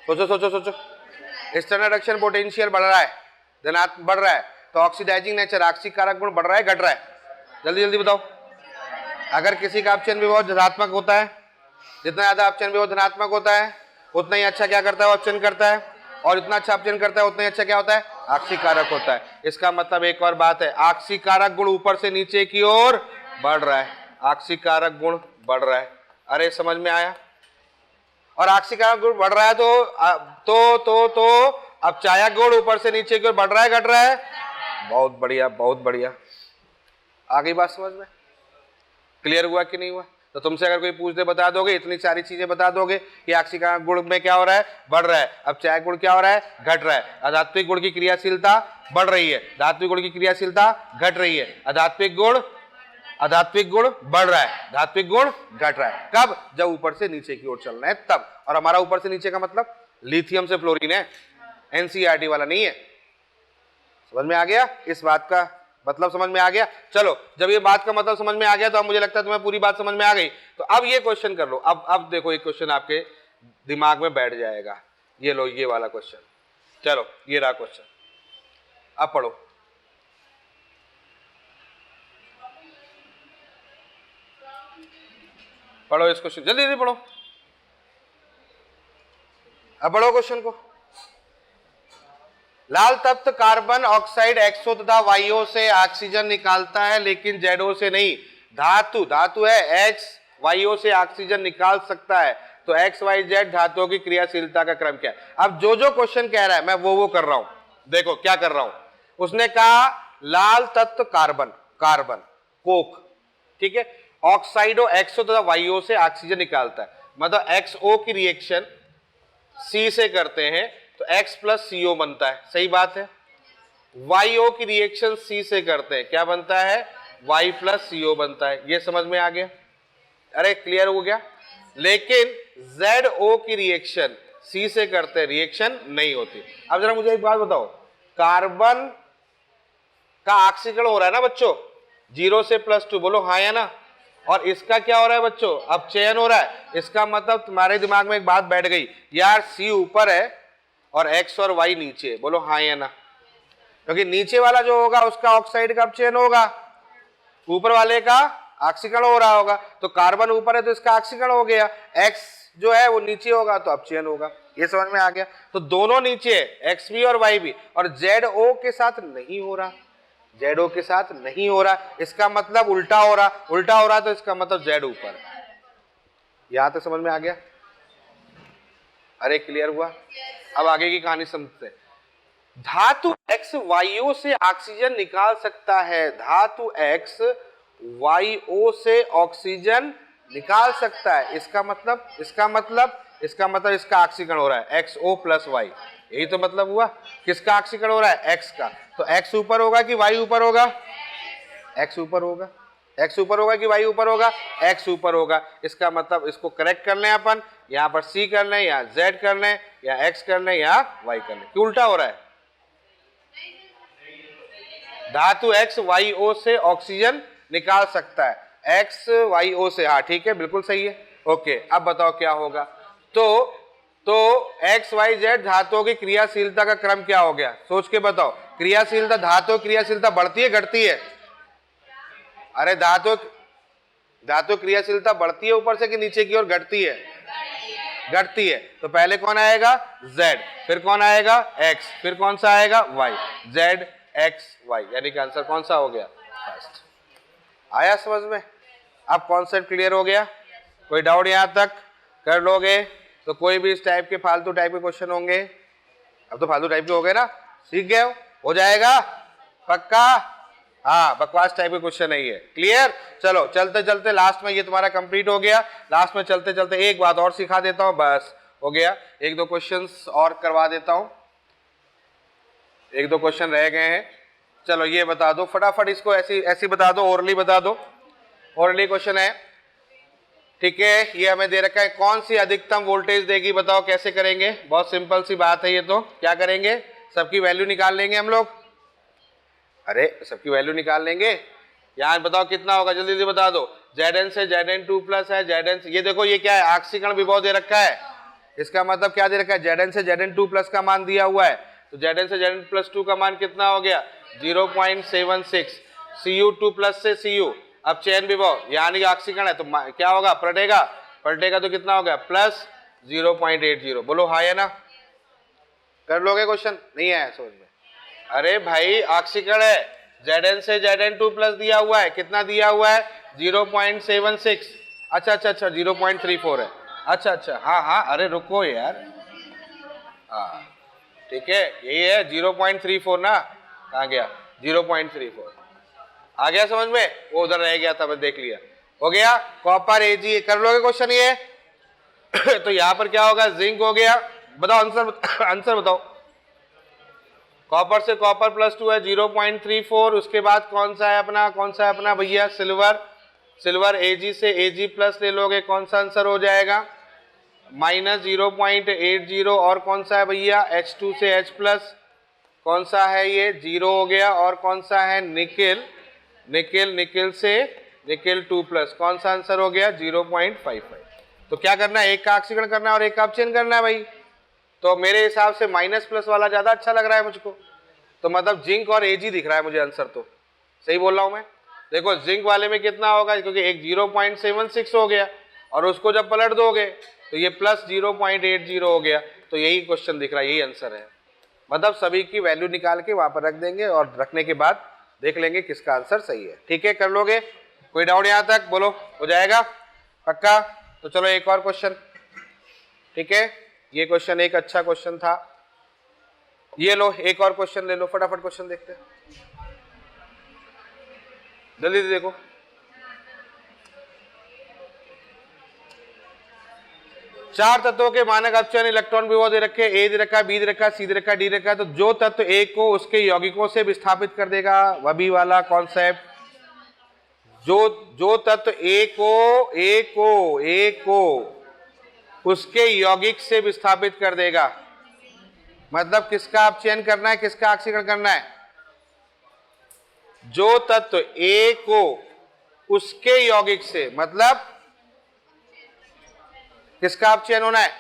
Speaker 1: सोचो सोचो सोचो। स्टर्न रिडक्शन पोटेंशियल बढ़ रहा है, धनात्मक बढ़ रहा है तो ऑक्सीडाइजिंग नेचर, आक्सीय कारक गुण बढ़ रहा है घट रहा है, जल्दी जल्दी बताओ। अगर किसी का अपचयन विभव धनात्मक होता है, जितना ज्यादा अपचयन विभव धनात्मक होता है उतना ही अच्छा क्या करता है, अपचयन करता है, और जितना अच्छा अपचयन करता है उतना ही अच्छा क्या होता है, आक्सीय कारक होता है। इसका मतलब एक और बात है, आक्सीय कारक गुण ऊपर से नीचे की ओर बढ़ रहा है, आक्सीय कारक गुण बढ़ रहा है। अरे समझ में आया। और आक्सीय कारक गुण बढ़ रहा है तो अपचायक गुण ऊपर से नीचे की ओर बढ़ रहा है घट रहा है, बहुत बढ़िया बहुत बढ़िया। आ गई बात समझ में, क्लियर हुआ कि नहीं हुआ। तो तुमसे अगर कोई पूछ दे, बता दोगे, इतनी सारी चीजें बता दोगे कि आक्सीय कारक गुण में क्या हो रहा है, बढ़ रहा है, अपचायक गुण क्या हो रहा है, घट रहा है, अधात्विक गुण की क्रियाशीलता बढ़ रही है, धात्विक गुण की क्रियाशीलता घट रही है, अधात्विक गुण बढ़ रहा है, धात्विक गुण घट रहा है। कब, जब ऊपर से नीचे की ओर चलना है तब। और हमारा ऊपर से नीचे का मतलब लिथियम से फ्लोरीन है, एनसीईआरटी वाला नहीं है। समझ में आ गया, इस बात का मतलब समझ में आ गया। चलो जब ये बात का मतलब समझ में आ गया तो अब मुझे लगता है तुम्हें पूरी बात समझ में आ गई। तो अब ये क्वेश्चन कर लो, अब देखो एक क्वेश्चन आपके दिमाग में बैठ जाएगा, ये लो ये वाला क्वेश्चन। चलो ये रहा क्वेश्चन, अब पढ़ो। पढ़ो इस क्वेश्चन, जल्दी जल्दी पढ़ो, अब पढ़ो क्वेश्चन को। लाल तत्व कार्बन ऑक्साइड XO तथा YO से ऑक्सीजन निकालता है लेकिन ZO से नहीं। धातु है X, YO से ऑक्सीजन निकाल सकता है, तो XYZ धातुओं की क्रियाशीलता का क्रम क्या है। अब जो क्वेश्चन कह रहा है मैं वो कर रहा हूं, देखो क्या कर रहा हूं। उसने कहा लाल तत्व कार्बन कोक, ठीक है, ऑक्साइडो XO तथा YO से ऑक्सीजन निकालता है, मतलब XO की रिएक्शन C से करते हैं तो X प्लस CO बनता है, सही बात है। YO की रिएक्शन C से करते हैं, क्या बनता है, Y प्लस CO बनता है। ये समझ में आ गया, अरे क्लियर हो गया। लेकिन ZO की रिएक्शन C से करते हैं, रिएक्शन नहीं होती। अब जरा मुझे एक बात बताओ, कार्बन का ऑक्सीकरण हो रहा है ना बच्चों, 0 से +2, बोलो हाँ या ना। और इसका क्या हो रहा है बच्चों, अपचयन हो रहा है। इसका मतलब तुम्हारे दिमाग में एक बात बैठ गई, यार C ऊपर है और X और Y नीचे, बोलो हाँ या ना। क्योंकि नीचे वाला जो होगा उसका ऑक्साइड का अपचयन होगा, ऊपर वाले का ऑक्सीकरण हो रहा होगा। तो कार्बन ऊपर है तो इसका ऑक्सीकरण हो गया, X जो है वो नीचे होगा तो अपचयन होगा। ये समझ में आ गया। तो दोनों नीचे है, X भी और Y भी, और ZO के साथ नहीं हो रहा, ZO के साथ नहीं हो रहा, इसका मतलब उल्टा हो रहा तो इसका मतलब Z ऊपर है। यहां तक समझ में आ गया, अरे क्लियर हुआ। अब आगे की कहानी समझते हैं। धातु X YO से ऑक्सीजन निकाल सकता है, धातु X YO से ऑक्सीजन निकाल सकता है। इसका मतलब इसका ऑक्सीकरण हो रहा है XO + Y, यही तो मतलब हुआ। किसका ऑक्सीकरण हो रहा है, X का। तो X ऊपर होगा कि Y ऊपर होगा, X ऊपर होगा। X ऊपर होगा कि Y ऊपर होगा, X ऊपर होगा। इसका मतलब इसको करेक्ट कर लें अपन, यहाँ पर C कर लें, यहाँ Z कर लें, या X कर लें, या Y कर लें। क्यों उल्टा हो रहा है, धातु X YO से ऑक्सीजन निकाल सकता है, X YO से, हाँ ठीक है बिल्कुल सही है। ओके अब बताओ क्या होगा। तो तो एक्स वाई जेड धातुओं की क्रियाशीलता का क्रम क्या हो गया, सोच के बताओ। क्रियाशीलता, धातु क्रियाशीलता बढ़ती है घटती है? अरे धातु क्रियाशीलता बढ़ती है ऊपर से कि नीचे की ओर घटती है? घटती है। तो पहले कौन आएगा? Z, फिर कौन आएगा? X, फिर कौन सा आएगा? Y। Z X Y, यानी कि आंसर कौन सा हो गया? फर्स्ट। आया समझ में? अब कॉन्सेप्ट क्लियर हो गया? कोई डाउट यहां तक? कर लोगे तो कोई भी इस टाइप के फालतू टाइप के क्वेश्चन होंगे, अब तो फालतू टाइप के हो गए ना, सीख गए हो जाएगा पक्का? हाँ, बकवास टाइप के क्वेश्चन नहीं है। क्लियर? चलो चलते चलते लास्ट में ये तुम्हारा कंप्लीट हो गया। लास्ट में चलते चलते एक बात और सिखा देता हूं, बस हो गया। एक दो क्वेश्चंस और करवा देता हूं, एक दो क्वेश्चन रह गए हैं। चलो ये बता दो फटाफट, इसको ऐसी बता दो, ओरली बता दो। ओरली क्वेश्चन है, ठीक है, ये हमें दे रखा है, कौन सी अधिकतम वोल्टेज देगी, बताओ कैसे करेंगे? बहुत सिंपल सी बात है ये तो। क्या करेंगे? सबकी वैल्यू निकाल लेंगे हम लोग। अरे सबकी वैल्यू निकाल लेंगे। यहाँ बताओ कितना होगा, जल्दी जल्दी बता दो। Zn से Zn2 प्लस है, Zn से, ये देखो ये क्या है, आक्सीकरण विभव दे रखा है। इसका मतलब क्या दे रखा है? Zn से Zn2 प्लस का मान दिया हुआ है, तो Zn से Zn प्लस 2 का मान कितना हो गया? 0.76। Cu2 प्लस से Cu, अब चयन विभव यानी आक्सीकरण है तो क्या होगा? पलटेगा, पलटेगा तो कितना हो गया? प्लस 0.80। बोलो हाँ या ना? कर लोगे क्वेश्चन? नहीं आया समझ में? अरे भाई आक्सीकरण है, Zn से Zn2 प्लस दिया हुआ है, कितना दिया हुआ है? 0.76। अच्छा 0.34 है। अच्छा हाँ, अरे रुको यार, हाँ ठीक है, यही है 0.34 ना, कहाँ गया? 0.34 आ गया समझ में? वो उधर रह गया था, मैं देख लिया। हो गया कॉपर Ag, कर लोगे क्वेश्चन ये? तो यहाँ पर क्या होगा? जिंक हो गया। बताओ आंसर बताओ। कॉपर से कॉपर प्लस 2 है 0.34। उसके बाद कौन सा है अपना भैया? सिल्वर Ag से Ag प्लस ले लोगे, कौन सा आंसर हो जाएगा? -0.80। और कौन सा है भैया? H2 से H प्लस, कौन सा है ये? 0 हो गया। और कौन सा है? निकिल से निकिल 2 प्लस, कौन सा आंसर हो गया? 0.55। तो क्या करना है? एक का ऑक्सीकरण करना है और एक का अपचयन करना है भाई। तो मेरे हिसाब से माइनस प्लस वाला ज्यादा अच्छा लग रहा है मुझको, तो मतलब जिंक और Ag दिख रहा है मुझे आंसर। तो सही बोल रहा हूं मैं? देखो जिंक वाले में कितना होगा, क्योंकि एक 0.76 हो गया और उसको जब पलट दोगे तो ये प्लस 0.80 हो गया। तो यही क्वेश्चन दिख रहा है, यही आंसर है। मतलब सभी की वैल्यू निकाल के वहां पर रख देंगे और रखने के बाद देख लेंगे किसका आंसर सही है। ठीक है, कर लोगे? कोई डाउट यहां तक? बोलो हो जाएगा पक्का? तो चलो एक और क्वेश्चन, ठीक है, ये क्वेश्चन एक अच्छा क्वेश्चन था। ये लो एक और क्वेश्चन ले लो, फटाफट क्वेश्चन देखते हैं, जल्दी से देखो। चार तत्वों के मानक अपचयन इलेक्ट्रॉन विभव दे रखे, ए दे रखा है, बी दे रखा है, सी दे रखा है, डी दे रखा है। तो जो तत्व ए को उसके यौगिकों से विस्थापित कर देगा, वह भी वाला कॉन्सेप्ट। जो तत्व ए को उसके यौगिक से विस्थापित कर देगा, मतलब किसका अपचयन करना है, किसका ऑक्सीकरण करना है? जो तत्व ए को उसके यौगिक से, मतलब किसका अपचयन होना है?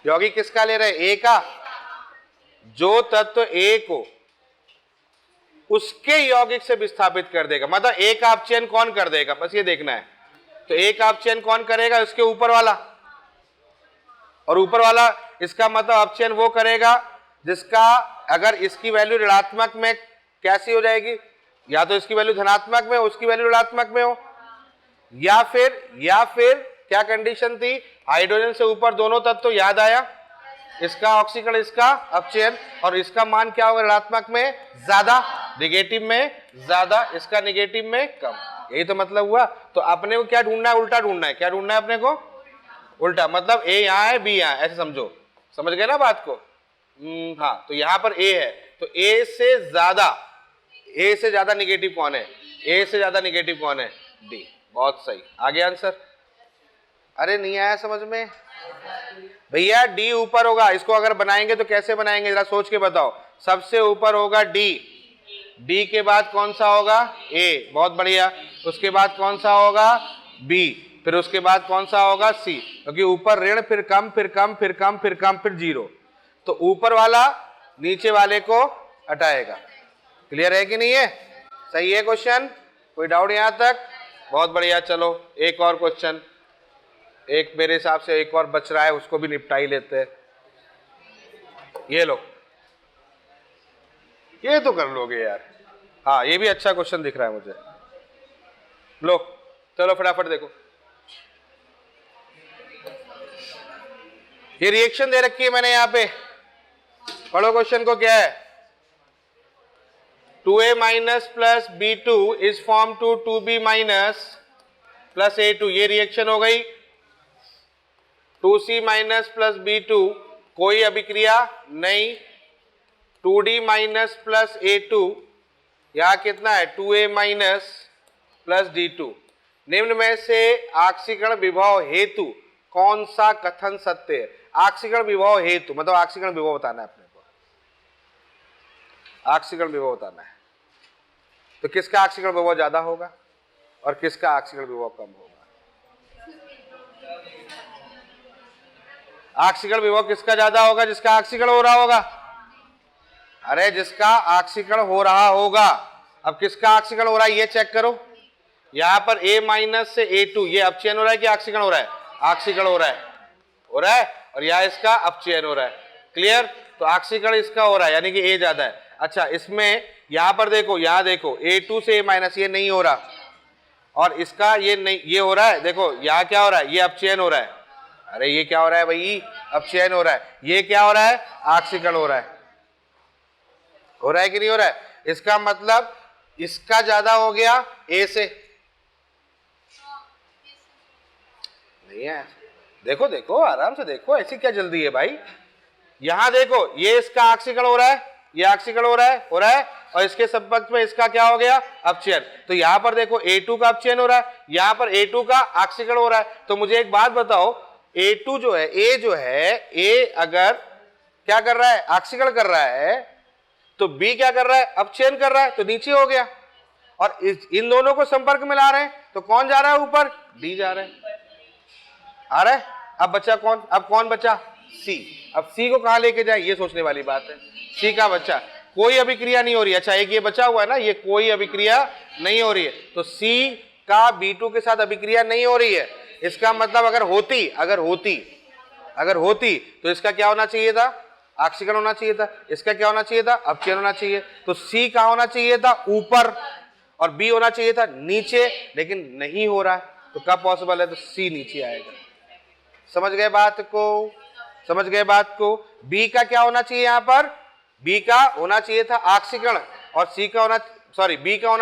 Speaker 1: यौगिक किसका ले रहे? ए का। जो तत्व ए को उसके यौगिक से विस्थापित कर देगा, मतलब ए का अपचयन कौन कर देगा, बस ये देखना है। तो ए का अपचयन कौन करेगा? उसके ऊपर वाला। और ऊपर वाला इसका मतलब अपचयन वो करेगा जिसका, अगर इसकी वैल्यू ऋणात्मक में कैसी हो जाएगी, या तो इसकी वैल्यू धनात्मक में हो, उसकी वैल्यू ऋणात्मक में हो, या फिर क्या कंडीशन थी? हाइड्रोजन से ऊपर दोनों तत्व, तो याद आया? इसका ऑक्सीकरण, इसका अपचयन, और इसका मान क्या होगा? ऋणात्मक में ज्यादा, नेगेटिव में ज्यादा, इसका नेगेटिव में कम। यही तो मतलब हुआ। तो अपने को क्या ढूंढना है? उल्टा ढूंढना है। क्या ढूंढना है अपने को? उल्टा, मतलब ए यहां है, बी यहां, ऐसे समझो। समझ गए ना बात को? हाँ, तो यहां पर ए है, तो ए से ज्यादा नेगेटिव कौन है? ए से ज्यादा नेगेटिव कौन है? डी। बहुत सही, आगे आंसर। अरे नहीं आया समझ में भैया? डी ऊपर होगा। इसको अगर बनाएंगे तो कैसे बनाएंगे, जरा सोच के बताओ। सबसे ऊपर होगा डी, के बाद कौन सा होगा? ए, बहुत बढ़िया। उसके बाद कौन सा होगा? बी, फिर उसके बाद कौन सा होगा C, क्योंकि ऊपर ऋण फिर कम फिर कम फिर कम फिर कम फिर 0, तो ऊपर वाला नीचे वाले को हटाएगा। क्लियर है कि नहीं है? सही है क्वेश्चन? कोई डाउट यहां तक? बहुत बढ़िया। चलो एक और क्वेश्चन, एक मेरे हिसाब से एक और बच रहा है, उसको भी निपटा ही लेते हैं। ये लो, ये तो कर लोगे यार। हाँ ये भी अच्छा क्वेश्चन दिख रहा है मुझे। लो चलो फटाफट देखो, ये रिएक्शन दे रखी है मैंने यहाँ पे, पढ़ो क्वेश्चन को। क्या है? 2a minus plus b2 is form to 2b minus plus a2, ये रिएक्शन हो गई। 2c माइनस प्लस b2 कोई अभिक्रिया नहीं। 2d माइनस प्लस a2, यहां कितना है? 2a minus plus d2। निम्न में से आक्सीकरण विभव हेतु कौन सा कथन सत्य है? आक्सीकरण विभव हेतु मतलब आक्सीकरण विभव बताना है अपने को, आक्सीकरण विभव बताना है। तो किसका आक्सीकरण विभव ज्यादा होगा और किसका आक्सीकरण विभव कम होगा? आक्सीकरण विभव किसका ज्यादा होगा? जिसका आक्सीकरण हो रहा होगा। अरे जिसका आक्सीकरण हो रहा होगा। अब किसका आक्सीकरण हो रहा है ये चेक करो। यहां पर a माइनस से a2, ये अपचयन हो रहा है कि आक्सीकरण हो रहा है? आक्सीकरण हो रहा है, हो रहा है। और यहां इसका अपचयन हो रहा है। क्लियर? तो आक्सीकरण इसका हो रहा है, यानी कि a ज्यादा है। अच्छा इसमें यहां पर देखो, यहां देखो a2 से a माइनस, ये नहीं हो रहा, और इसका ये नहीं, ये हो रहा है। देखो यहां क्या हो रहा है? ये अपचयन हो रहा है। अरे ये क्या हो रहा है भाई? अपचयन हो रहा है। ये क्या हो रहा है? आक्सीकरण हो रहा है। हो रहा है कि नहीं हो रहा है? इसका मतलब इसका ज्यादा हो गया a से। नहीं है? देखो देखो आराम से देखो, ऐसी क्या जल्दी है भाई? यहां देखो ये इसका आक्सीकरण हो रहा है, ये आक्सीकरण हो रहा है, हो रहा है, और इसके संपर्क में इसका क्या हो गया? अपचयन। तो यहां पर देखो a2 का अपचयन हो रहा है, यहां पर a2 का आक्सीकरण हो रहा है। तो मुझे एक बात बताओ, a2 जो है, a जो है, a अगर क्या कर रहा है? आक्सीकरण कर रहा है, तो b क्या कर रहा है? अपचयन कर रहा है, तो नीचे हो गया। और इन दोनों को संपर्क में ला रहे हैं, तो कौन जा रहा है ऊपर? d जा रहा है। आ रहा है? अब बचा कौन? अब कौन बचा? C। अब C को कहां लेके जाए ये सोचने वाली बात है। C का बच्चा, कोई अभिक्रिया नहीं हो रही है। अच्छा एक ये बचा हुआ है ना, ये कोई अभिक्रिया नहीं हो रही है, तो C का B2 के साथ अभिक्रिया नहीं हो रही है। इसका मतलब अगर होती तो इसका क्या होना चाहिए था? आक्सीकरण होना चाहिए था। इसका क्या होना चाहिए था? अपचयन होना चाहिए। तो C कहां होना चाहिए था? ऊपर, और B होना चाहिए था नीचे, लेकिन नहीं हो रहा है। तो कब पॉसिबल है? तो C नीचे आएगा। समझ गए बात को? समझ गए बात को? B का क्या होना चाहिए? यहां पर B का होना चाहिए था आक्सीकरण, और B का होना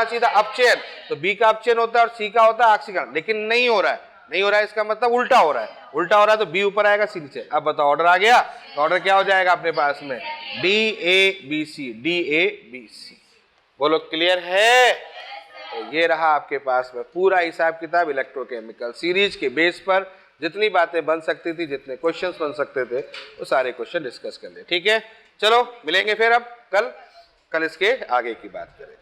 Speaker 1: चाहिए था अपचयन। तो B का अपचयन होता है और C का होता है आक्सीकरण, लेकिन नहीं हो रहा है। नहीं हो रहा है इसका मतलब उल्टा हो रहा है। उल्टा हो रहा है तो B ऊपर आएगा, C नीचे। अब बताओ ऑर्डर आ गया? तो ऑर्डर क्या हो जाएगा अपने पास में? DABC। बोलो क्लियर है? तो ये रहा आपके पास में पूरा हिसाब किताब इलेक्ट्रोकेमिकल सीरीज के बेस पर। जितनी बातें बन सकती थी, जितने क्वेश्चंस बन सकते थे, वो सारे क्वेश्चन डिस्कस कर ले। ठीक है, चलो मिलेंगे फिर अब कल इसके आगे की बात करें।